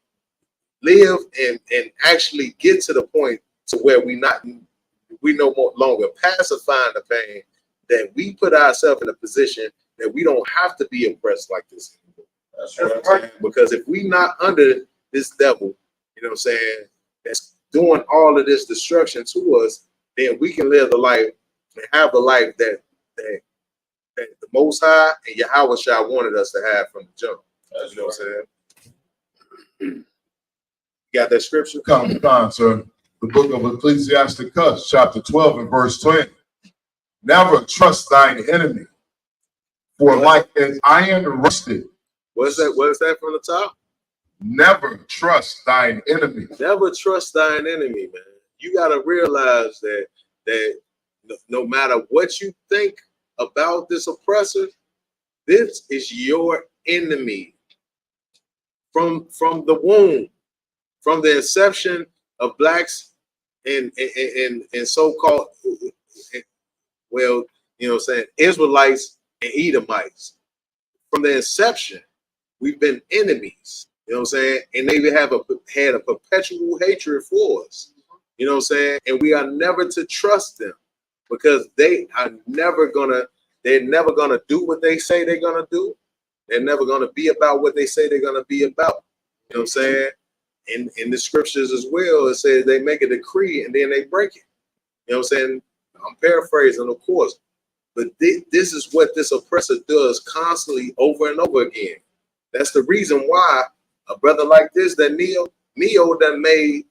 live and actually get to the point to where we no longer pacifying the pain, that we put ourselves in a position that we don't have to be oppressed like this anymore. That's what I'm saying. Because if we not under this devil, you know what I'm saying, that's doing all of this destruction to us, then we can live the life and have the life that the Most High and Yahweh Shah wanted us to have from the jump. You know what I'm saying? You got that scripture? Come, sir. The book of Ecclesiasticus, chapter 12 and verse 20. Never trust thine enemy, for like as iron rusted. What's that from the top? Never trust thine enemy. Never trust thine enemy, man. You got to realize that no matter what you think about this oppressor, this is your enemy from the womb, from the inception of blacks and so-called, well, you know what I'm saying, Israelites and Edomites. From the inception, we've been enemies. You know what I'm saying? And they had a perpetual hatred for us. You know what I'm saying? And we are never to trust them, because they're never gonna do what they say they're gonna do. They're never gonna be about what they say they're gonna be about. You know what I'm saying? In the scriptures as well, it says they make a decree and then they break it. You know what I'm saying? I'm paraphrasing, of course, but this is what this oppressor does constantly over and over again. That's the reason why a brother like this, that Neo done made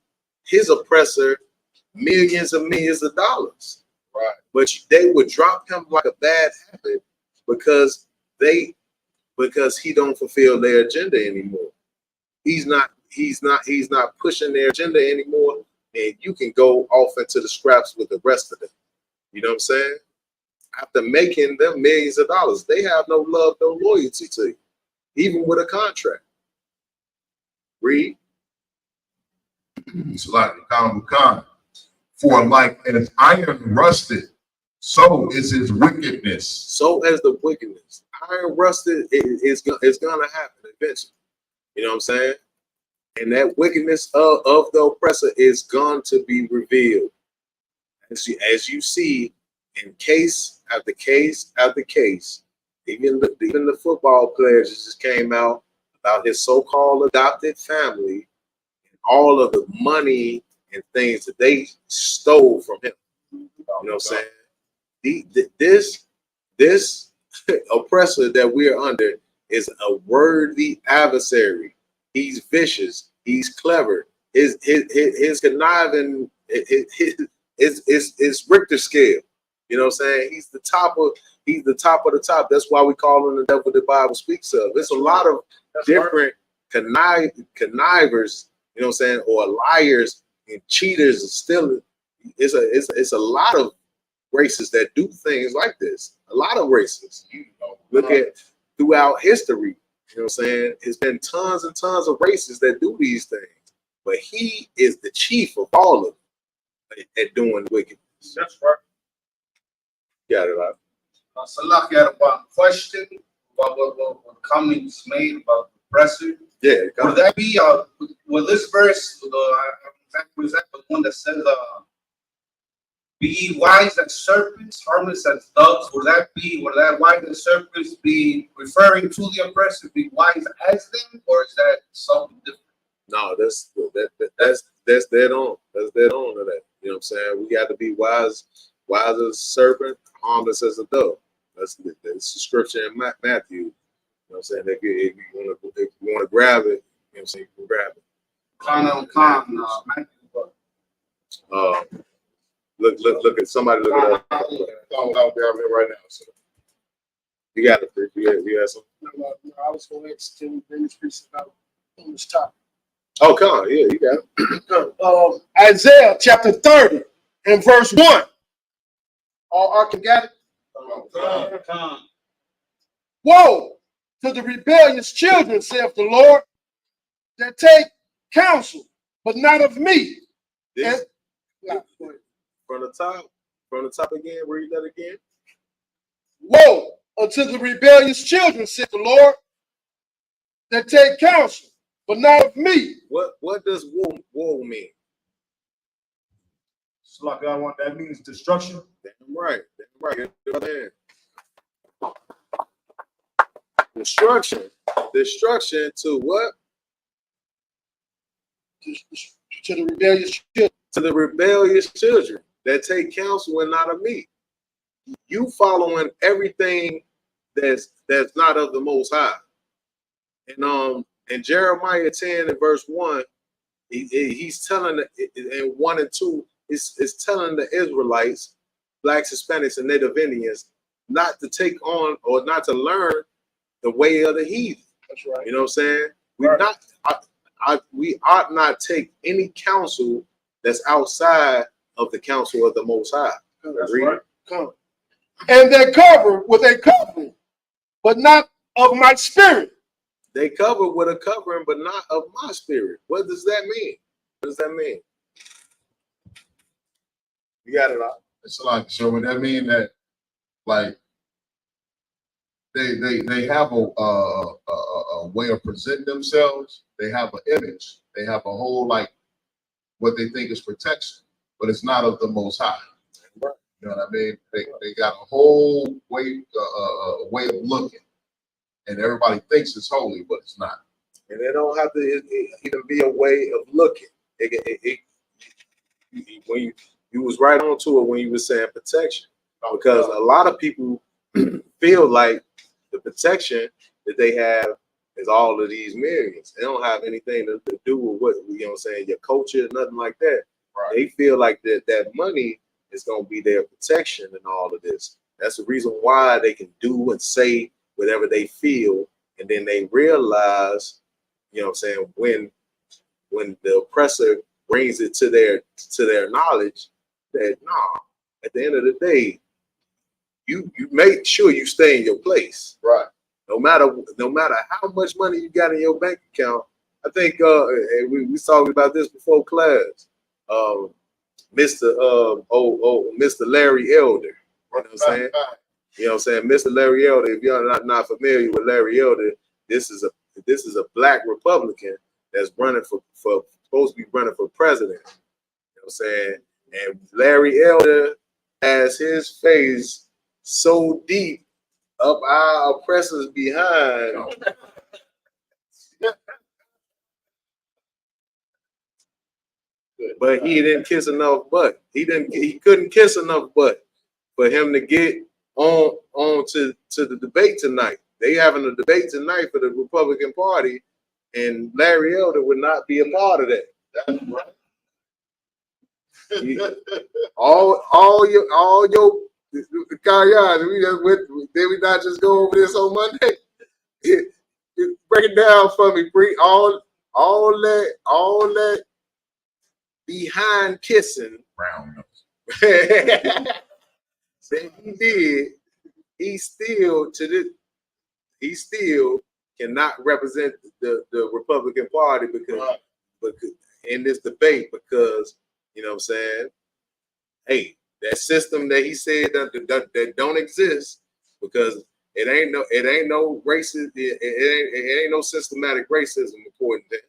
his oppressor millions and millions of dollars. Right. But they would drop him like a bad habit because he don't fulfill their agenda anymore. He's not pushing their agenda anymore, and you can go off into the scraps with the rest of them. You know what I'm saying? After making them millions of dollars, they have no love, no loyalty to you, even with a contract. Read. It's like the for like as iron rusted, so is his wickedness. So as the wickedness. Iron rusted is gonna happen eventually. You know what I'm saying? And that wickedness of the oppressor is going to be revealed. As you see in case after case after case, even the football players just came out about his so-called adopted family and all of the money and things that they stole from him. You know what I'm saying? This oppressor that we're under is a worthy adversary. He's vicious. He's clever. His conniving is Richter scale. You know what I'm saying? He's the top of the top. That's why we call him the devil the Bible speaks of. There's a lot of different connivers, you know what I'm saying, or liars and cheaters. And still, it's a lot of races that do things like this. A lot of races. You know, look at throughout history. You know what I'm saying? It's been tons and tons of races that do these things, but he is the chief of all of them at doing wickedness. That's right. Got it out. Salah had one question about what comments made about the oppressor. Yeah. Would that be will this verse was that the one that says be ye wise as serpents, harmless as doves? Would that wise as serpents be referring to the oppressor, be wise as them, or is that something different? No, that's dead on. That's dead on to that. You know what I'm saying? We got to be wise as a serpent, harmless as a dove. That's the scripture in Matthew. You know what I'm saying? If you want to grab it, you know what I'm saying, you can grab it. Look at somebody look it up. Out there right now. So you got it. You got something. I was going to ask Tim Ministries about on this topic. Oh, come on. Yeah, you got it. Isaiah chapter 30 and verse 1. All can got it? Woe to the rebellious children, saith the Lord, that take counsel, but not of me. This, from the top again, read that again. Woe unto the rebellious children, saith the Lord, that take counsel, but not of me. What does woe mean? It's like I want that means destruction. Damn right. Destruction to what? To the rebellious children. To the rebellious children that take counsel and not of me. You following everything that's not of the Most High. And in Jeremiah 10 and verse 1, he's telling, in 1 and 2, it's telling the Israelites, blacks, Hispanics, and Native Indians not to take on or not to learn the way of the heathen. That's right. You know what I'm saying? We ought not take any counsel that's outside of the counsel of the Most High. That's right. Come. And they cover with a covering, but not of my spirit. They cover with a covering, but not of my spirit. What does that mean? What does that mean? You got it all. It's like, so would that mean that, like, they have a way of presenting themselves? They have an image. They have a whole, like, what they think is protection, but it's not of the Most High. Right. You know what I mean? They got a whole way way of looking, and everybody thinks it's holy, but it's not. And they don't have to even be a way of looking. When you was right on to it when you were saying protection, because a lot of people feel like the protection that they have is all of these millions. They don't have anything to do with what, you know what I'm saying, your culture, nothing like that. Right. They feel like that money is going to be their protection and all of this. That's the reason why they can do and say whatever they feel, and then they realize, you know what I'm saying, when the oppressor brings it to their knowledge that at the end of the day, you make sure you stay in your place. Right. No matter how much money you got in your bank account. I think we talked about this before class. Mr. Larry Elder. You know what I'm saying? You know what I'm saying? Mr. Larry Elder, if you're not familiar with Larry Elder, this is a black Republican that's supposed to be running for president. You know what I'm saying? And Larry Elder has his face so deep up our oppressors behind. But he didn't kiss enough butt. He couldn't kiss enough butt for him to get on to the debate tonight. They having a debate tonight for the Republican Party, and Larry Elder would not be a part of that. That's right. all your Kayas, did we not just go over this on Monday? Break it down for me, Bree. All that behind kissing brown that he did, he still cannot represent the Republican Party because in this debate, because you know what I'm saying, hey, that system that he said that don't exist, because it ain't no racist, it ain't no systematic racism according to him.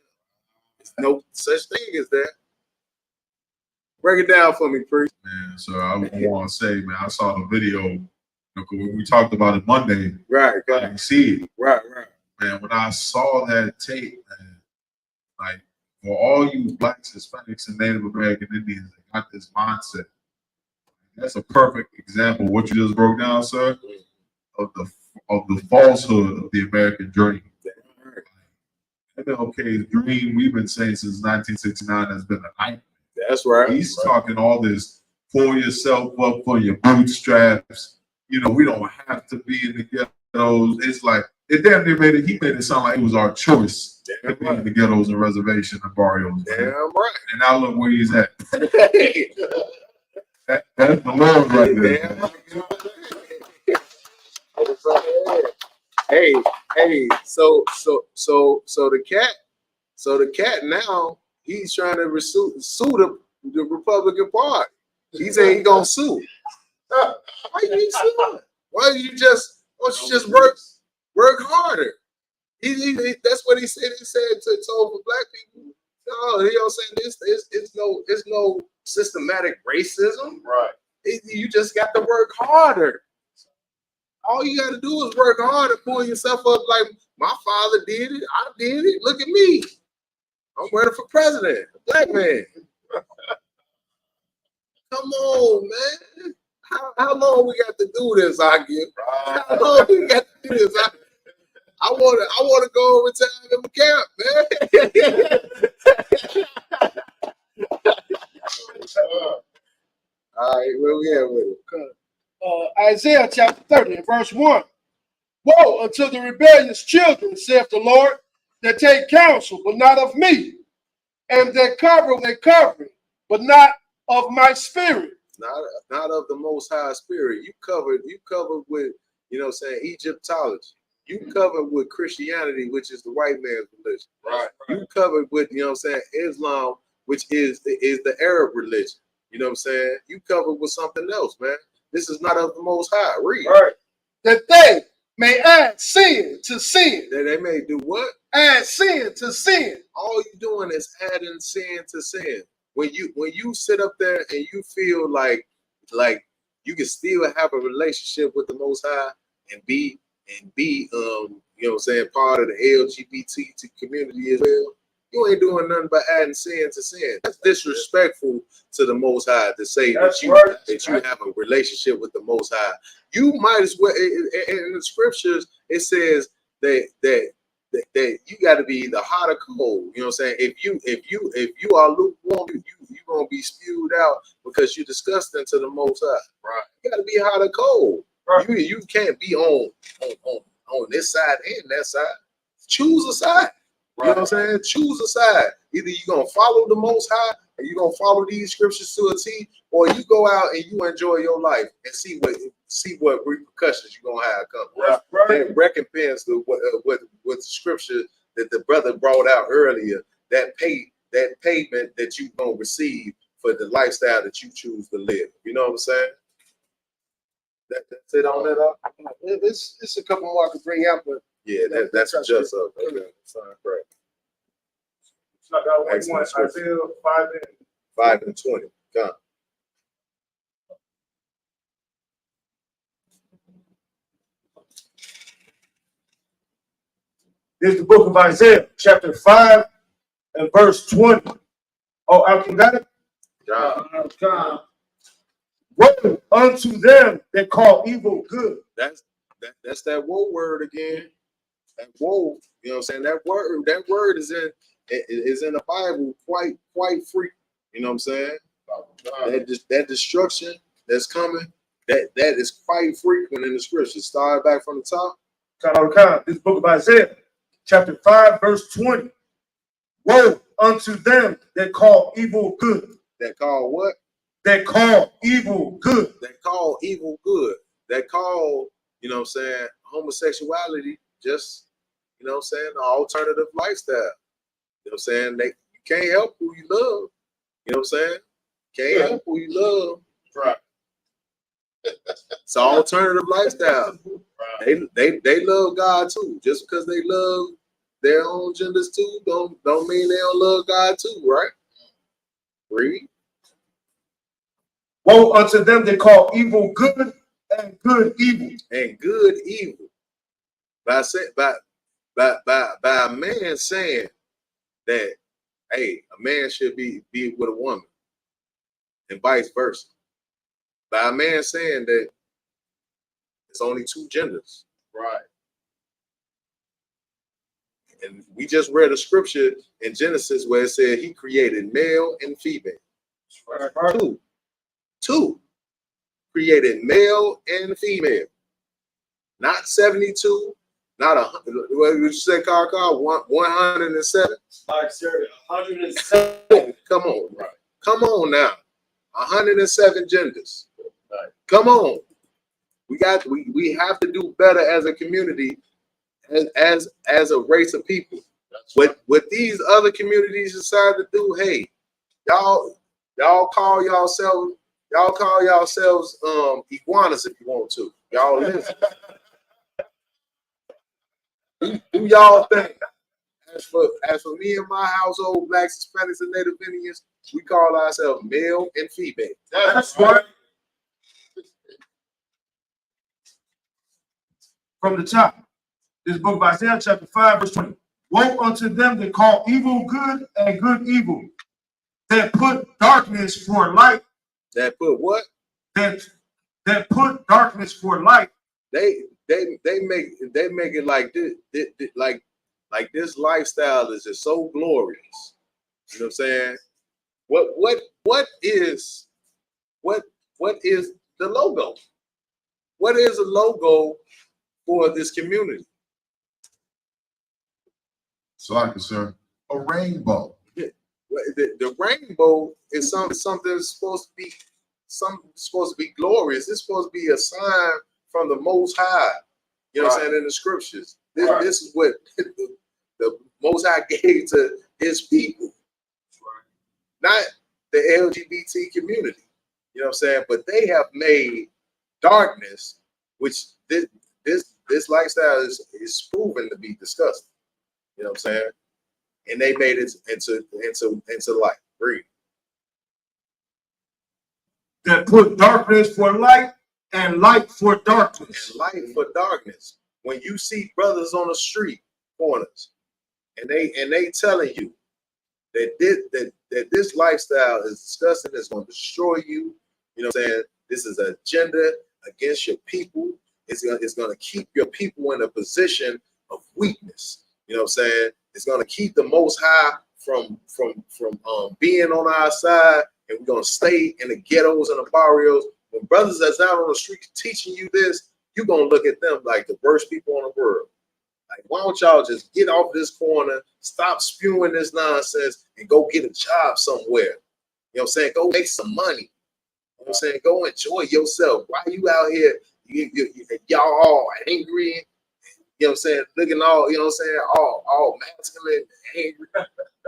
There's no such thing as that. Break it down for me, priest. Man, so I want to say, man, I saw the video. We talked about it Monday. Right. I didn't see it. Right. Man, when I saw that tape, man, like, for all you blacks, Hispanics, and Native American Indians that got this mindset, that's a perfect example of what you just broke down, sir, of the falsehood of the American dream. MLK's dream, we've been saying since 1969, has been a nightmare. That's right. He's talking all this, pull yourself up for your bootstraps. You know, we don't have to be in the ghettos. It's like it damn near made it. He made it sound like it was our choice to be in the ghettos and reservations and barrios. Damn right. And now look where he's at. That's the Lord right there. Hey, so the cat now he's trying to sue the Republican Party. He said he gonna sue. Why you suing? Why don't you just work harder? That's what he said. He said told for black people. No, he don't say this. It's no systematic racism. Right. You just got to work harder. All you got to do is work hard and pull yourself up like my father did it. I did it. Look at me. I'm running for president. A black man. Come on, man. How long we got to do this, I give? How long we got to do this? I want to go over time in the camp, man. All right, where we at with it? Isaiah chapter 30 and verse 1. Woe unto the rebellious children, saith the Lord, that take counsel, but not of me, and that cover their covering, but not of my spirit. Not of the Most High Spirit. You covered with, Egyptology. You covered with Christianity, which is the white man's religion. Right. You covered with, Islam, which is the Arab religion. You know what I'm saying? You covered with something else, man. This is not of the Most High. Read. Right. That they may add sin to sin. That they may do what? Add sin to sin. All you doing is adding sin to sin. When you sit up there and you feel like you can still have a relationship with the Most High and be part of the LGBT community as well, you ain't doing nothing but adding sin to sin. That's disrespectful to the Most High to say that you have a relationship with the Most High. You might as well. In the scriptures, it says that you got to be either hot or cold. You know what I'm saying? If you are lukewarm, you gonna be spewed out because you disgusting to the Most High. Right? You got to be hot or cold. Right. You can't be on this side and that side. Choose a side. You know what I'm saying? Choose a side. Either you're going to follow the Most High and you're going to follow these scriptures to a T, or you go out and you enjoy your life and see what repercussions you're going to have come. Right. That recompense what the scripture that the brother brought out earlier, that payment that you're going to receive for the lifestyle that you choose to live. You know what I'm saying? That's it on that. It's a couple more I could bring out, but yeah, that's just up. Okay, sorry, correct. So I got one. Isaiah 5 and 20. Come. This is the book of Isaiah, chapter 5 and verse 20. Oh, Alkin got it? John. Woe unto them that call evil good. That's that woe word again. That woe, you know what I'm saying? That word is in the Bible quite frequent. You know what I'm saying? That destruction that's coming, that is quite frequent in the scriptures. Start back from the top. This book of Isaiah, chapter 5, verse 20. Woe unto them that call evil good. That call what? That call evil good. That call evil good. That call, you know what I'm saying, homosexuality, just, you know what I'm saying, an alternative lifestyle. You know what I'm saying? You can't help who you love. You know what I'm saying? Can't help who you love. Right. It's an alternative lifestyle. Right. They love God too. Just because they love their own genders too, don't mean they don't love God too, right? Read. Woe unto them that call evil good and good evil. And good evil. By a man saying that, hey, a man should be with a woman, and vice versa. By a man saying that it's only two genders. Right. And we just read a scripture in Genesis where it said he created male and female. Right. Two. Created male and female. Not 72, Not what did you say, Carl? 107? Like, sir, 107. Come on, right. Come on now. 107 genders. Right. Come on. We have to do better as a community, as a race of people. What these other communities decide to do, hey, y'all call yourselves iguanas if you want to. Y'all listen. do y'all thing. As for me and my household, Blacks, Hispanics, and Native Indians, we call ourselves male and female. That's right. From the top, this book by Isaiah chapter 5, verse 20. Woe unto them that call evil good and good evil, that put darkness for light. That put what? That put darkness for light. They make it like this, like this lifestyle is just so glorious. You know what I'm saying? What is the logo? What is a logo for this community? Sorry, sir. A rainbow. Yeah. The rainbow is something that's supposed to be glorious. It's supposed to be a sign from the Most High. You know what I'm saying? In the scriptures. This is what the Most High gave to his people. Not the LGBT community. You know what I'm saying? But they have made darkness, which this lifestyle is proven to be disgusting. You know what I'm saying? And they made it into light. Read. That put darkness for light and light for darkness. And light for darkness. When you see brothers on the street corners and they telling you that this lifestyle is disgusting, it's going to destroy you. You know what I'm saying? This is an agenda against your people. It's going to keep your people in a position of weakness. You know what I'm saying? It's going to keep the Most High from being on our side, and we're going to stay in the ghettos and the barrios. When brothers that's out on the street teaching you this, you're going to look at them like the worst people in the world. Like, why don't y'all just get off this corner, stop spewing this nonsense, and go get a job somewhere? You know what I'm saying? Go make some money. You know what I'm saying? Go enjoy yourself. Why you out here, y'all all angry? You know what I'm saying? Looking all, you know what I'm saying? All masculine, angry. You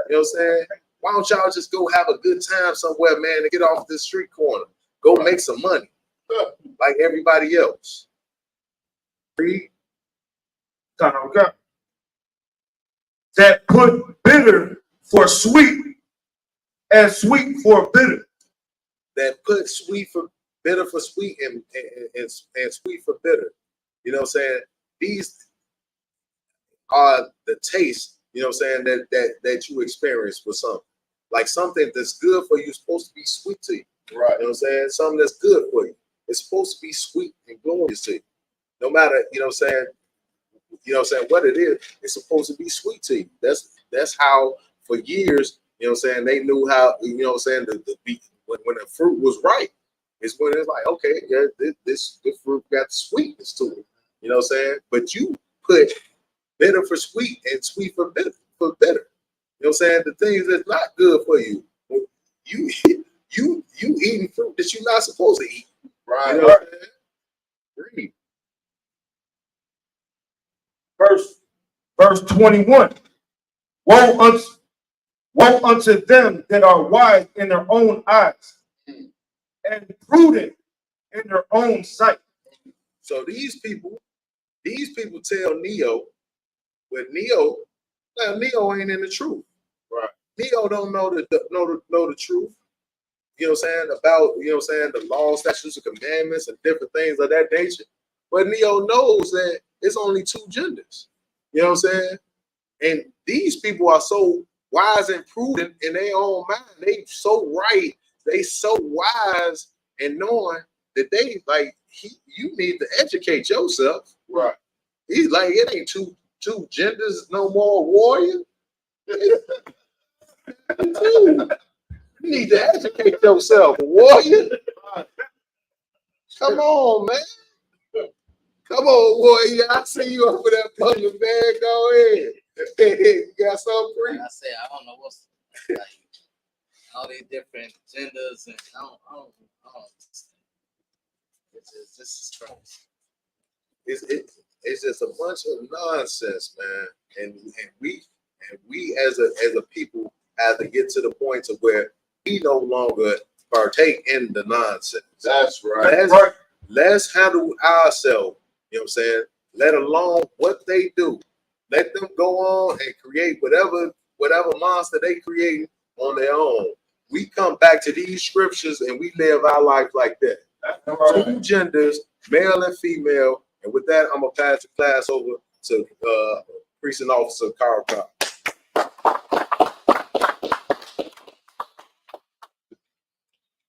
know what I'm saying? Why don't y'all just go have a good time somewhere, man, and get off this street corner? Go make some money like everybody else. Read. Okay. That put bitter for sweet and sweet for bitter. That put sweet for bitter for sweet and sweet for bitter. You know what I'm saying? These are the taste, you know what I'm saying, that you experience for something. Like something that's good for you is supposed to be sweet to you. Right. You know what I'm saying? Something that's good for you. It's supposed to be sweet and glorious to you. No matter, you know what I'm saying, what it is, it's supposed to be sweet to you. That's how for years, you know what I'm saying, they knew how, you know what I'm saying, when the fruit was ripe, it's when it's like, okay, yeah, this fruit got sweetness to it. You know what I'm saying? But you put bitter for sweet and sweet for bitter. You know what I'm saying? The things that's not good for you, you eating fruit that you're not supposed to eat. Right. You know what I'm saying? Read. Verse 21. Woe unto them that are wise in their own eyes and prudent in their own sight. So these people tell Neo, but Neo ain't in the truth. Right. Neo don't know the truth. You know what I'm saying? About, you know what I'm saying, the law, statutes, and commandments and different things of that nature. But Neo knows that it's only two genders. You know what I'm saying? And these people are so wise and prudent in their own mind. They so right. They so wise and knowing that they like you need to educate yourself. Right. He's like, it ain't two genders no more, warrior. You need to educate yourself, warrior. Come on, man. Come on, boy. Yeah, I see you over there pumping, man. Go ahead. You got something for Like you? I said, I don't know what's like all these different genders, and I don't understand. This is crazy. It's just a bunch of nonsense, man. And we as a people have to get to the point to where we no longer partake in the nonsense. That's right. Let's handle ourselves. You know what I'm saying? Let alone what they do. Let them go on and create whatever monster they create on their own. We come back to these scriptures and we live our life like that. Two genders, male and female. And with that, I'm gonna pass the class over to Precinct Officer Carl Cox.